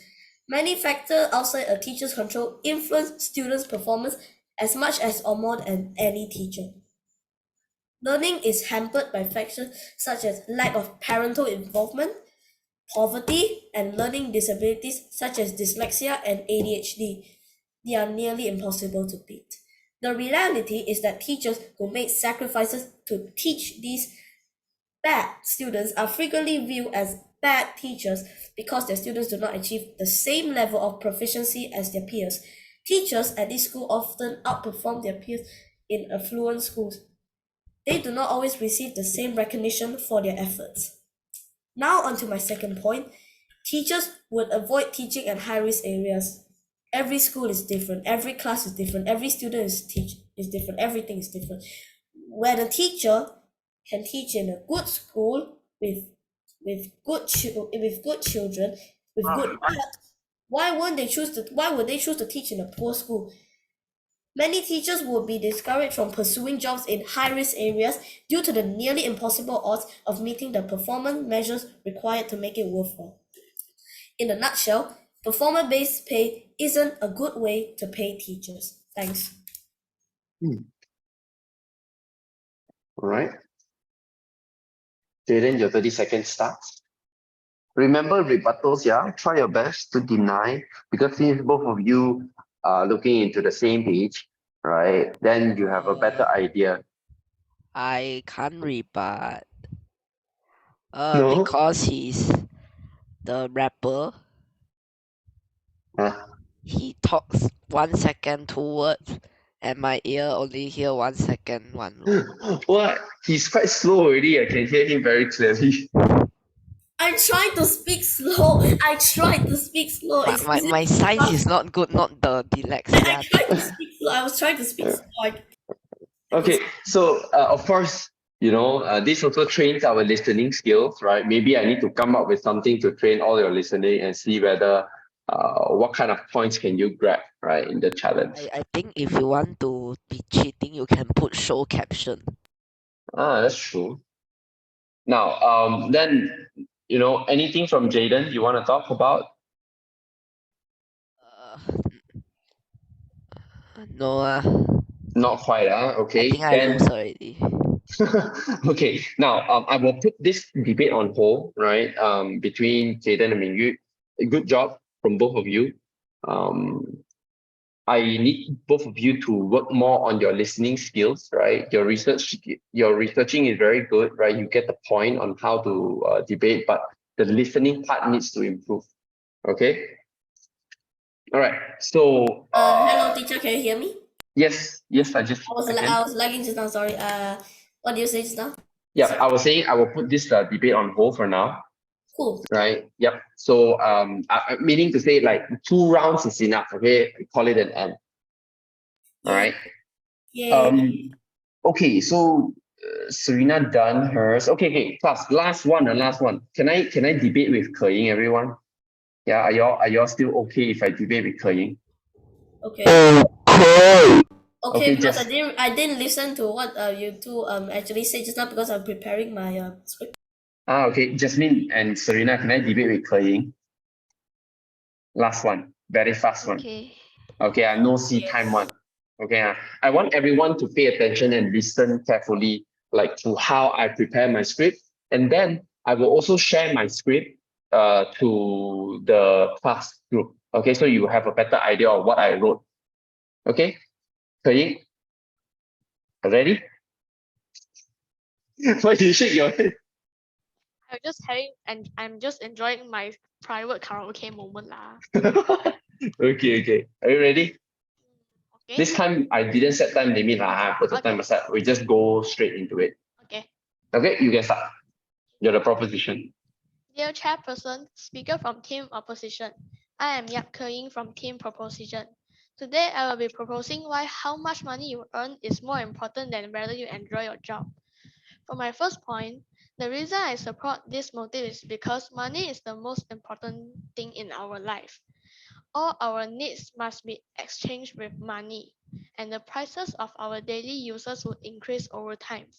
Many factors outside a teacher's control influence students' performance as much as or more than any teacher. Learning is hampered by factors such as lack of parental involvement, poverty, and learning disabilities such as dyslexia and ADHD. They are nearly impossible to beat. The reality is that teachers who make sacrifices to teach these bad students are frequently viewed as bad teachers because their students do not achieve the same level of proficiency as their peers. Teachers at this school often outperform their peers in affluent schools. They do not always receive the same recognition for their efforts. Now, on to my second point. Teachers would avoid teaching in high-risk areas. Every school is different, every class is different, every student is different, everything is different. When a teacher can teach in a good school with good children with good heart, why would they choose to teach in a poor school? Many teachers will be discouraged from pursuing jobs in high-risk areas due to the nearly impossible odds of meeting the performance measures required to make it worthwhile. In a nutshell, performance-based pay isn't a good way to pay teachers. Thanks.
All right. Jaden, your 30 seconds starts. Remember rebuttals, yeah? Try your best to deny, because since both of you are looking into the same page, right? Then you have a better idea.
I can't rebut.
No?
Because he's the rapper.
Huh?
he talks 1 second 2 words, and my ear only hear 1 second 1 word.
What? He's quite slow already. I can hear him very clearly.
I try to speak slow. I try to speak slow.
But
Is
my
it
size is not good, not the
I
dyslexia
tried
thing.
to speak slow. I was trying to speak slow. I could
Okay, so of course, this also trains our listening skills, right? Maybe I need to come up with something to train all your listening and see whether what kind of points can you grab, right, in the challenge.
I think if you want to be cheating, you can put show caption.
That's true. Now, then, anything from Jaden you want to talk about?
Uh, no,
Not quite,
I
okay.
think I
Then
lose already.
okay, now I will put this debate on hold, right? Between Jaden and Mingyu. Good job from both of you. Um, I need both of you to work more on your listening skills, right? Your researching is very good, right? You get the point on how to debate, but the listening part needs to improve. Okay. All right. So
hello teacher, can you hear me?
yes, I can.
I was lagging just now, sorry. What do you say just now?
Yeah, I was saying I will put this debate on hold for now.
Cool.
Right. Yep. So meaning to say like 2 rounds is enough. Okay, call it an end. All right.
Yay.
Okay. So Serena done hers. Okay. Class, last one. The last one. Can I debate with Ke Ying, everyone? Yeah. Are y'all still okay if I debate with Ke Ying?
Okay.
Okay.
Okay,
Okay.
because
Just
I didn't listen to what you two actually said just now because I'm preparing my script.
okay. Jasmine and Serena, can I debate with Ke Ying? Last one. Very fast one.
Okay.
Okay, no see time one. Okay, I want everyone to pay attention and listen carefully, like to how I prepare my script, and then I will also share my script to the class group. Okay, so you have a better idea of what I wrote. Okay, Ke ready? Why do you shake your head?
I'm just enjoying my private karaoke moment lah.
Okay. Are you ready?
Okay.
This time I didn't set time limit lah. I put the time aside. We just go straight into it.
Okay.
Okay, you can start. You're the proposition.
Dear Chairperson, Speaker from Team Opposition, I am Yap Ke from Team Proposition. Today, I will be proposing why how much money you earn is more important than whether you enjoy your job. For my first point, the reason I support this motive is because money is the most important thing in our life. All our needs must be exchanged with money, and the prices of our daily uses would increase over time.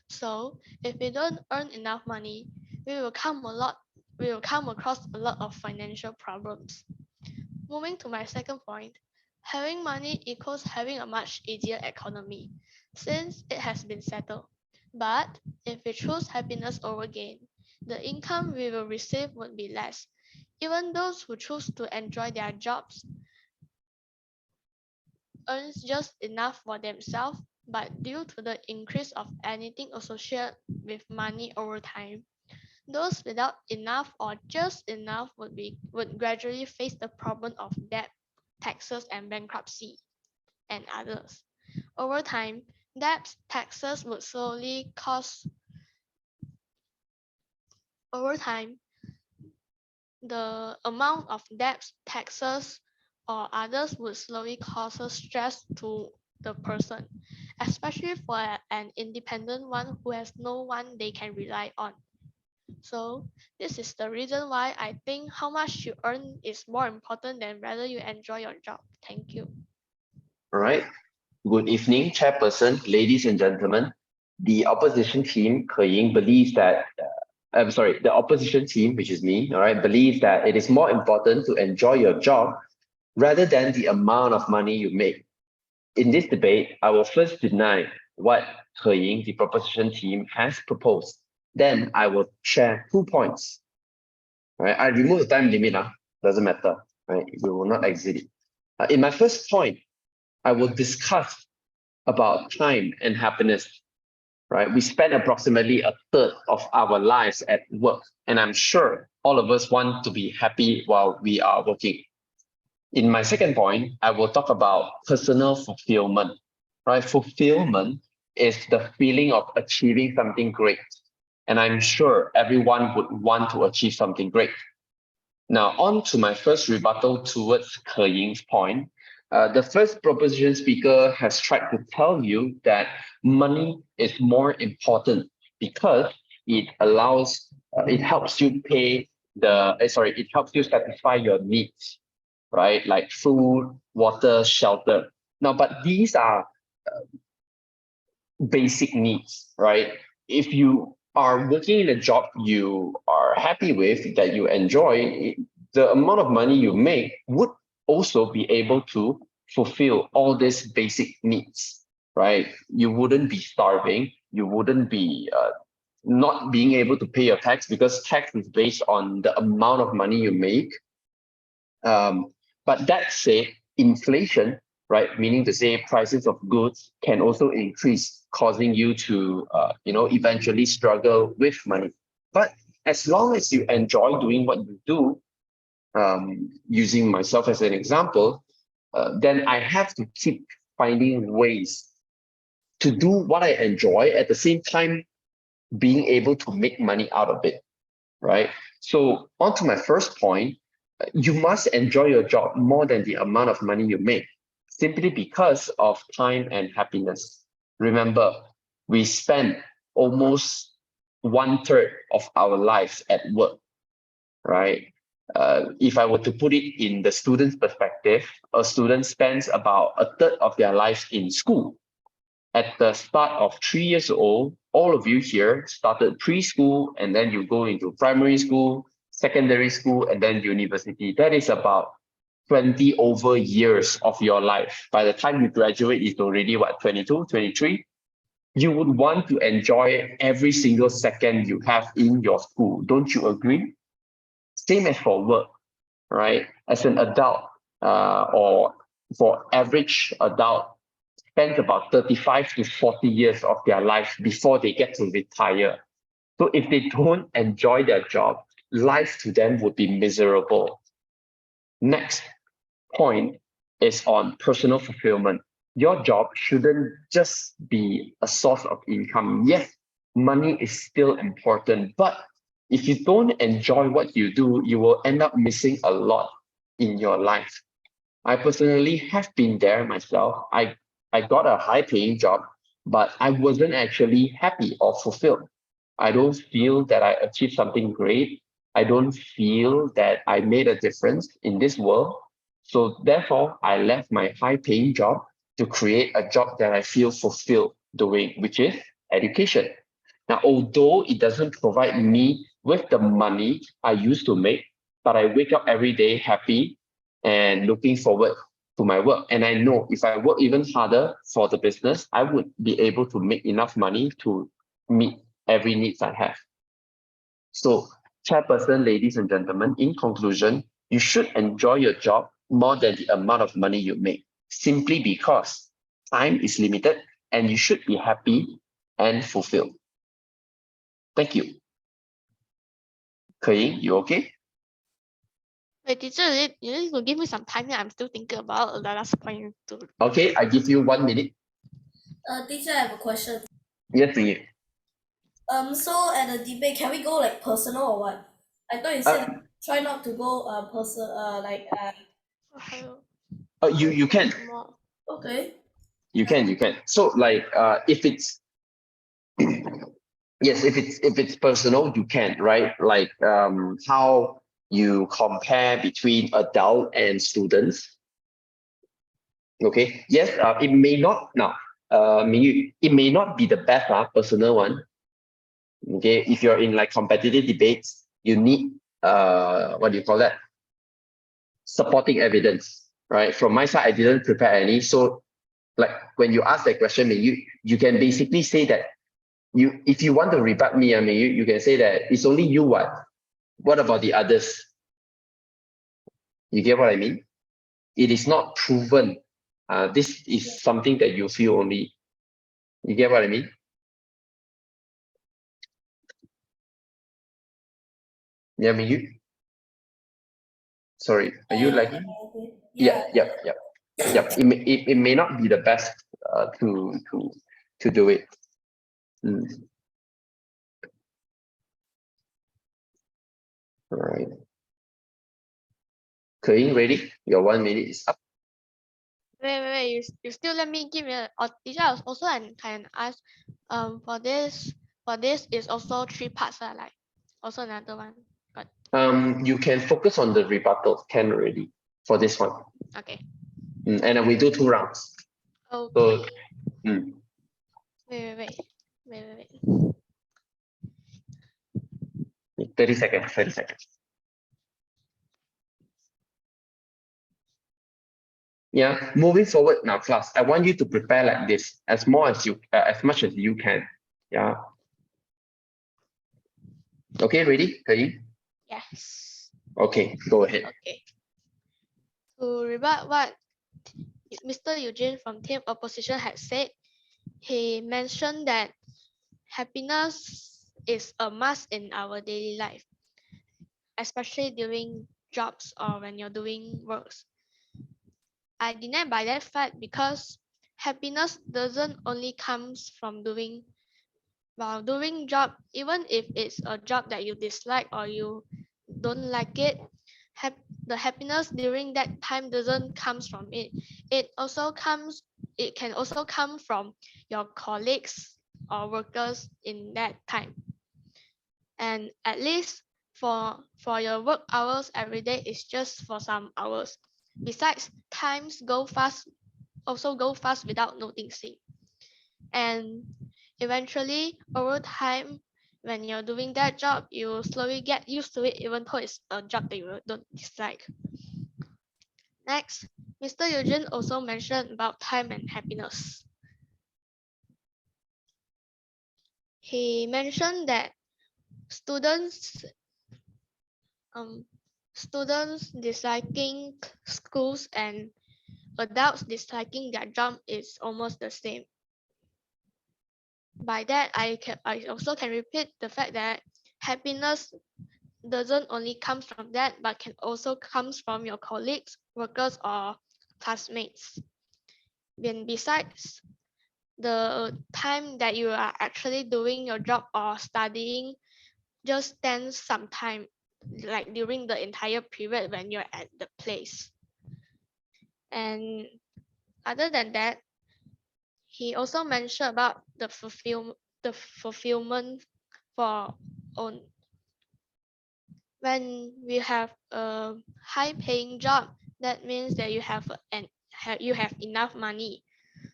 So, if we don't earn enough money, we will come across a lot of financial problems. Moving to my second point, having money equals having a much easier economy, since it has been settled. But if we choose happiness over gain, the income we will receive would be less. Even those who choose to enjoy their jobs earns just enough for themselves, but due to the increase of anything associated with money over time, those without enough or just enough would gradually face the problem of debt, taxes, and bankruptcy, and others. Over time, debts, taxes would slowly cause over time, the amount of debts, taxes, or others would slowly cause stress to the person, especially for an independent one who has no one they can rely on. So this is the reason why I think how much you earn is more important than whether you enjoy your job. Thank you.
All right. Good evening, Chairperson, ladies and gentlemen. The opposition team, Ke Ying, believes that, I'm sorry, the opposition team, which is me, all right, believes that it is more important to enjoy your job rather than the amount of money you make. In this debate, I will first deny what Ke Ying, the proposition team, has proposed. Then I will share 2 points. All right, I remove the time limit, doesn't matter, right? We will not exit it. In my first point, I will discuss about time and happiness, right? We spend approximately a third of our lives at work, and I'm sure all of us want to be happy while we are working. In my second point, I will talk about personal fulfillment, right? Fulfillment is the feeling of achieving something great. And I'm sure everyone would want to achieve something great. Now, on to my first rebuttal towards Ke Ying's point. The first proposition speaker has tried to tell you that money is more important because it allows, it helps you pay it helps you satisfy your needs, right? Like food, water, shelter. Now, but these are basic needs, right? If you are working in a job you are happy with, that you enjoy, the amount of money you make would also be able to fulfill all these basic needs, right? You wouldn't be starving. You wouldn't be not being able to pay your tax because tax is based on the amount of money you make. But that said, inflation, right, meaning to say prices of goods can also increase, causing you to, eventually struggle with money. But as long as you enjoy doing what you do, using myself as an example, then I have to keep finding ways to do what I enjoy at the same time being able to make money out of it, right? So on to my first point, you must enjoy your job more than the amount of money you make, simply because of time and happiness. Remember, we spend almost 1/3 of our lives at work, right? If I were to put it in the student's perspective, a student spends about 1/3 of their life in school. At the start of 3 years old, all of you here started preschool, and then you go into primary school, secondary school, and then university. That is about 20 over years of your life. By the time you graduate, it's already what, 22, 23? You would want to enjoy every single second you have in your school. Don't you agree? Same as for work, right? As an adult, or for average adult, spend about 35 to 40 years of their life before they get to retire. So if they don't enjoy their job, life to them would be miserable. Next point is on personal fulfillment. Your job shouldn't just be a source of income. Yes, money is still important, but if you don't enjoy what you do, you will end up missing a lot in your life. I personally have been there myself. I got a high paying job, but I wasn't actually happy or fulfilled. I don't feel that I achieved something great. I don't feel that I made a difference in this world. So therefore, I left my high paying job to create a job that I feel fulfilled doing, which is education. Now, although it doesn't provide me with the money I used to make, but I wake up every day happy and looking forward to my work. And I know if I work even harder for the business, I would be able to make enough money to meet every needs I have. So, chairperson, ladies and gentlemen, in conclusion, you should enjoy your job more than the amount of money you make, simply because time is limited and you should be happy and fulfilled. Thank you. Ke Ying, you okay?
Wait, teacher, you need to give me some time. I'm still thinking about the last point.
Okay, I give you 1 minute.
Teacher, I have a question.
Yes, Ying.
So at the debate, can we go like personal or what? I thought you said like, try not to go
You can.
Okay.
You can. So like if it's yes, if it's personal, you can, right? Like how you compare between adult and students. Okay. Yes, it may not now. It may not be the best personal one. Okay, if you're in like competitive debates, you need what do you call that? Supporting evidence, right? From my side, I didn't prepare any. So like when you ask that question, you can basically say that if you want to rebut me, I mean you can say that it's only you what about the others? You get what I mean? It is not proven. This is something that you feel only. You get what I mean? Yeah, I mean sorry, are you lagging?
Okay.
Yep. It may not be the best to do it. All right. Okay, ready? Your 1 minute is up.
Wait. You still let me give you a teacher also and can ask for this is also 3 parts like also another one. But
You can focus on the rebuttal. Can already for this one.
okay.
And then we do 2 rounds.
Okay.
So, mm.
Wait.
30 seconds. 30 seconds. Yeah, moving forward now, class. I want you to prepare like this as much as you can. Yeah. Okay, ready? Ready?
Yes.
Okay, go ahead.
Okay. To rebut what Mr. Eugene from Team Opposition had said, he mentioned that happiness is a must in our daily life, especially during jobs or when you're doing works. I deny by that fact because happiness doesn't only comes from doing while doing job, even if it's a job that you dislike or you don't like it. The happiness during that time doesn't comes from it. It can also come from your colleagues or workers in that time. And at least for your work hours every day is just for some hours. Besides, times go fast without noticing. And eventually over time, when you're doing that job, you slowly get used to it even though it's a job that you don't dislike. Next, Mr. Eugene also mentioned about time and happiness. He mentioned that students disliking schools and adults disliking their job is almost the same. By that, I also can repeat the fact that happiness doesn't only come from that, but can also comes from your colleagues, workers, or classmates. Then besides the time that you are actually doing your job or studying, just spend some time, like during the entire period when you're at the place. And other than that, he also mentioned about the fulfillment for own. When we have a high paying job, that means that you have enough money,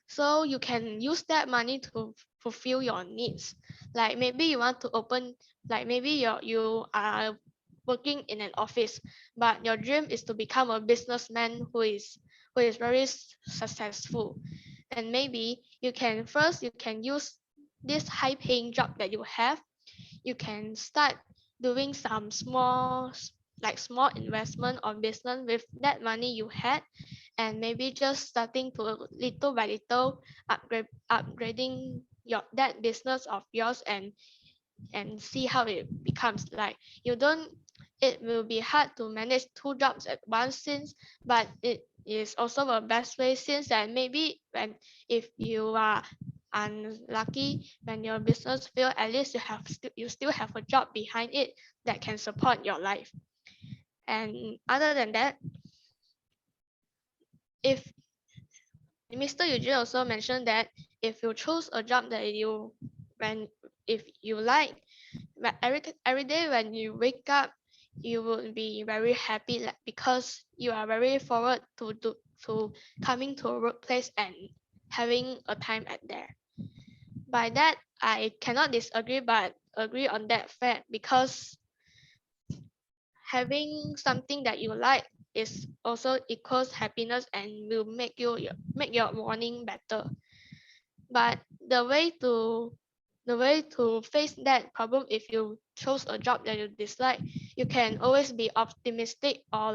so you can use that money to fulfill your needs. Like maybe you want to open, like maybe you are working in an office, but your dream is to become a businessman who is very successful. And maybe you can use this high paying job that you have. You can start doing some small investment or business with that money you had, and maybe just starting to little by little upgrading that business of yours, and see how it becomes. Like you don't it will be hard to manage 2 jobs at once, since but it is also the best way, since that maybe when if you are unlucky, when your business fail, at least you still have a job behind it that can support your life. And other than that, if Mr. Eugene also mentioned that if you choose a job that if you like, but every day when you wake up, you will be very happy, like, because you are very forward to coming to a workplace and having a time at there. By that, I cannot disagree, but agree on that fact, because having something that you like is also equals happiness and will make your morning better. But the way to face that problem, if you chose a job that you dislike, you can always be optimistic, or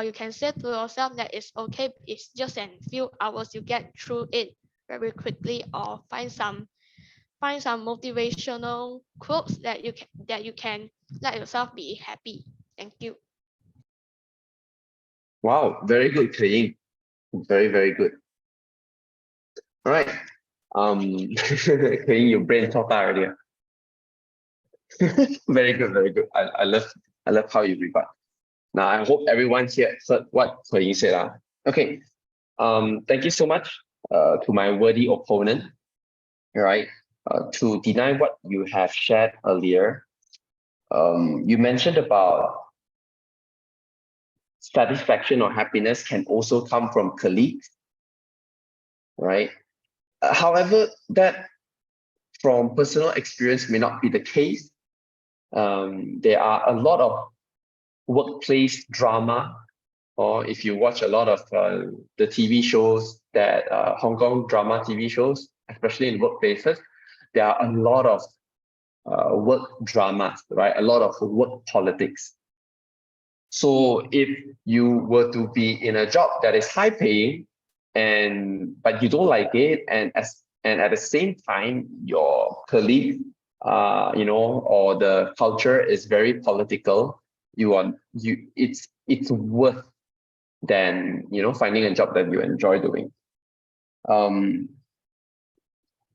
you can say to yourself that it's okay, it's just a few hours, you get through it very quickly, or find some motivational quotes that you can let yourself be happy. Thank you.
Wow, very good, Keying. Very, very good. All right. Keying, your brain thought already. Very good, very good. I love how you rebut. Now I hope everyone here heard what Keying said. Okay. Thank you so much to my worthy opponent. All right. To deny what you have shared earlier, you mentioned about satisfaction or happiness can also come from colleagues, right? However, that from personal experience may not be the case. There are a lot of workplace drama, or if you watch a lot of the TV shows that Hong Kong drama TV shows, especially in workplaces, there are a lot of work dramas, right? A lot of work politics. So if you were to be in a job that is high paying but you don't like it, and at the same time your colleague or the culture is very political, it's worth than finding a job that you enjoy doing.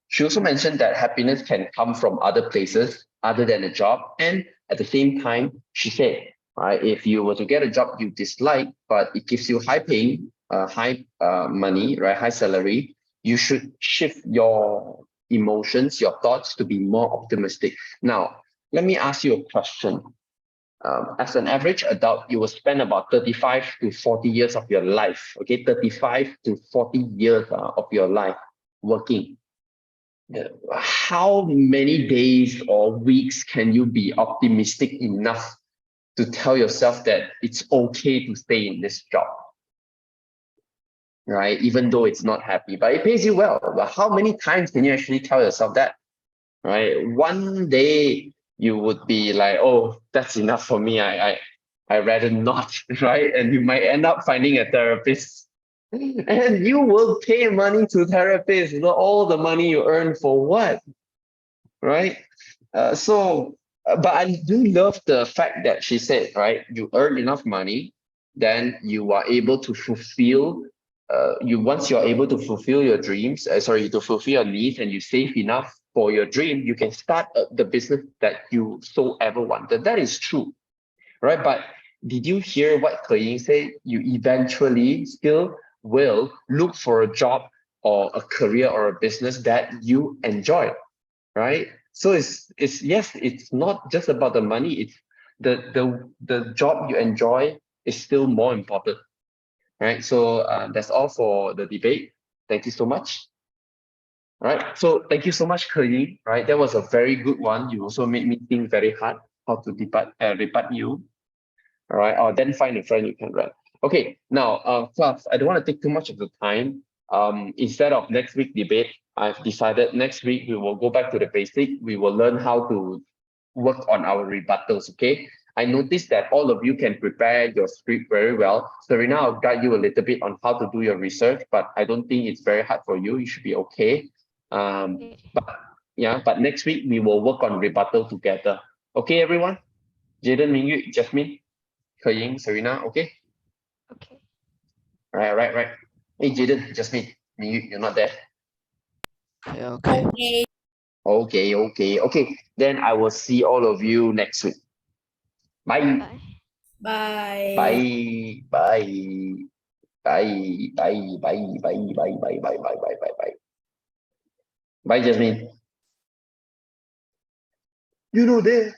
She also mentioned that happiness can come from other places other than a job. And at the same time, she said, right, if you were to get a job you dislike, but it gives you high paying, high money, right, high salary, you should shift your emotions, your thoughts to be more optimistic. Now, let me ask you a question. As an average adult, you will spend about 35 to 40 years of your life, okay, 35 to 40 years of your life working. How many days or weeks can you be optimistic enough to tell yourself that it's okay to stay in this job, right? Even though it's not happy, but it pays you well. But how many times can you actually tell yourself that, right? One day you would be like, oh, that's enough for me. I rather not, right? And you might end up finding a therapist. And you will pay money to therapists. All the money you earn for what? Right? But I do love the fact that she said, right, you earn enough money, then you are able to fulfill, once you're able to fulfill your dreams, to fulfill your needs, and you save enough for your dream, you can start the business that you so ever wanted. That is true, right? But did you hear what Keying said? You eventually still will look for a job or a career or a business that you enjoy, right? So it's yes, it's not just about the money. It's the job you enjoy is still more important, right? So that's all for the debate. Thank you so much. All right. So thank you so much, Keying. Right, that was a very good one. You also made me think very hard how to rebut you. All right, or then find a friend you can rent. Okay, now, class, I don't want to take too much of the time. Instead of next week debate, I've decided next week we will go back to the basic. We will learn how to work on our rebuttals, okay? I noticed that all of you can prepare your script very well. Serena, I'll guide you a little bit on how to do your research, but I don't think it's very hard for you. You should be okay. But next week we will work on rebuttal together. Okay, everyone? Jaden, Mingyu, Jasmine, Keying, Serena, okay?
Okay.
Right. Hey, Jaden, Jasmine, you're not there.
Yeah, okay.
Okay. Then I will see all of you next week. Bye.
Bye.
Bye.
Bye. Bye, Jasmine. You know this.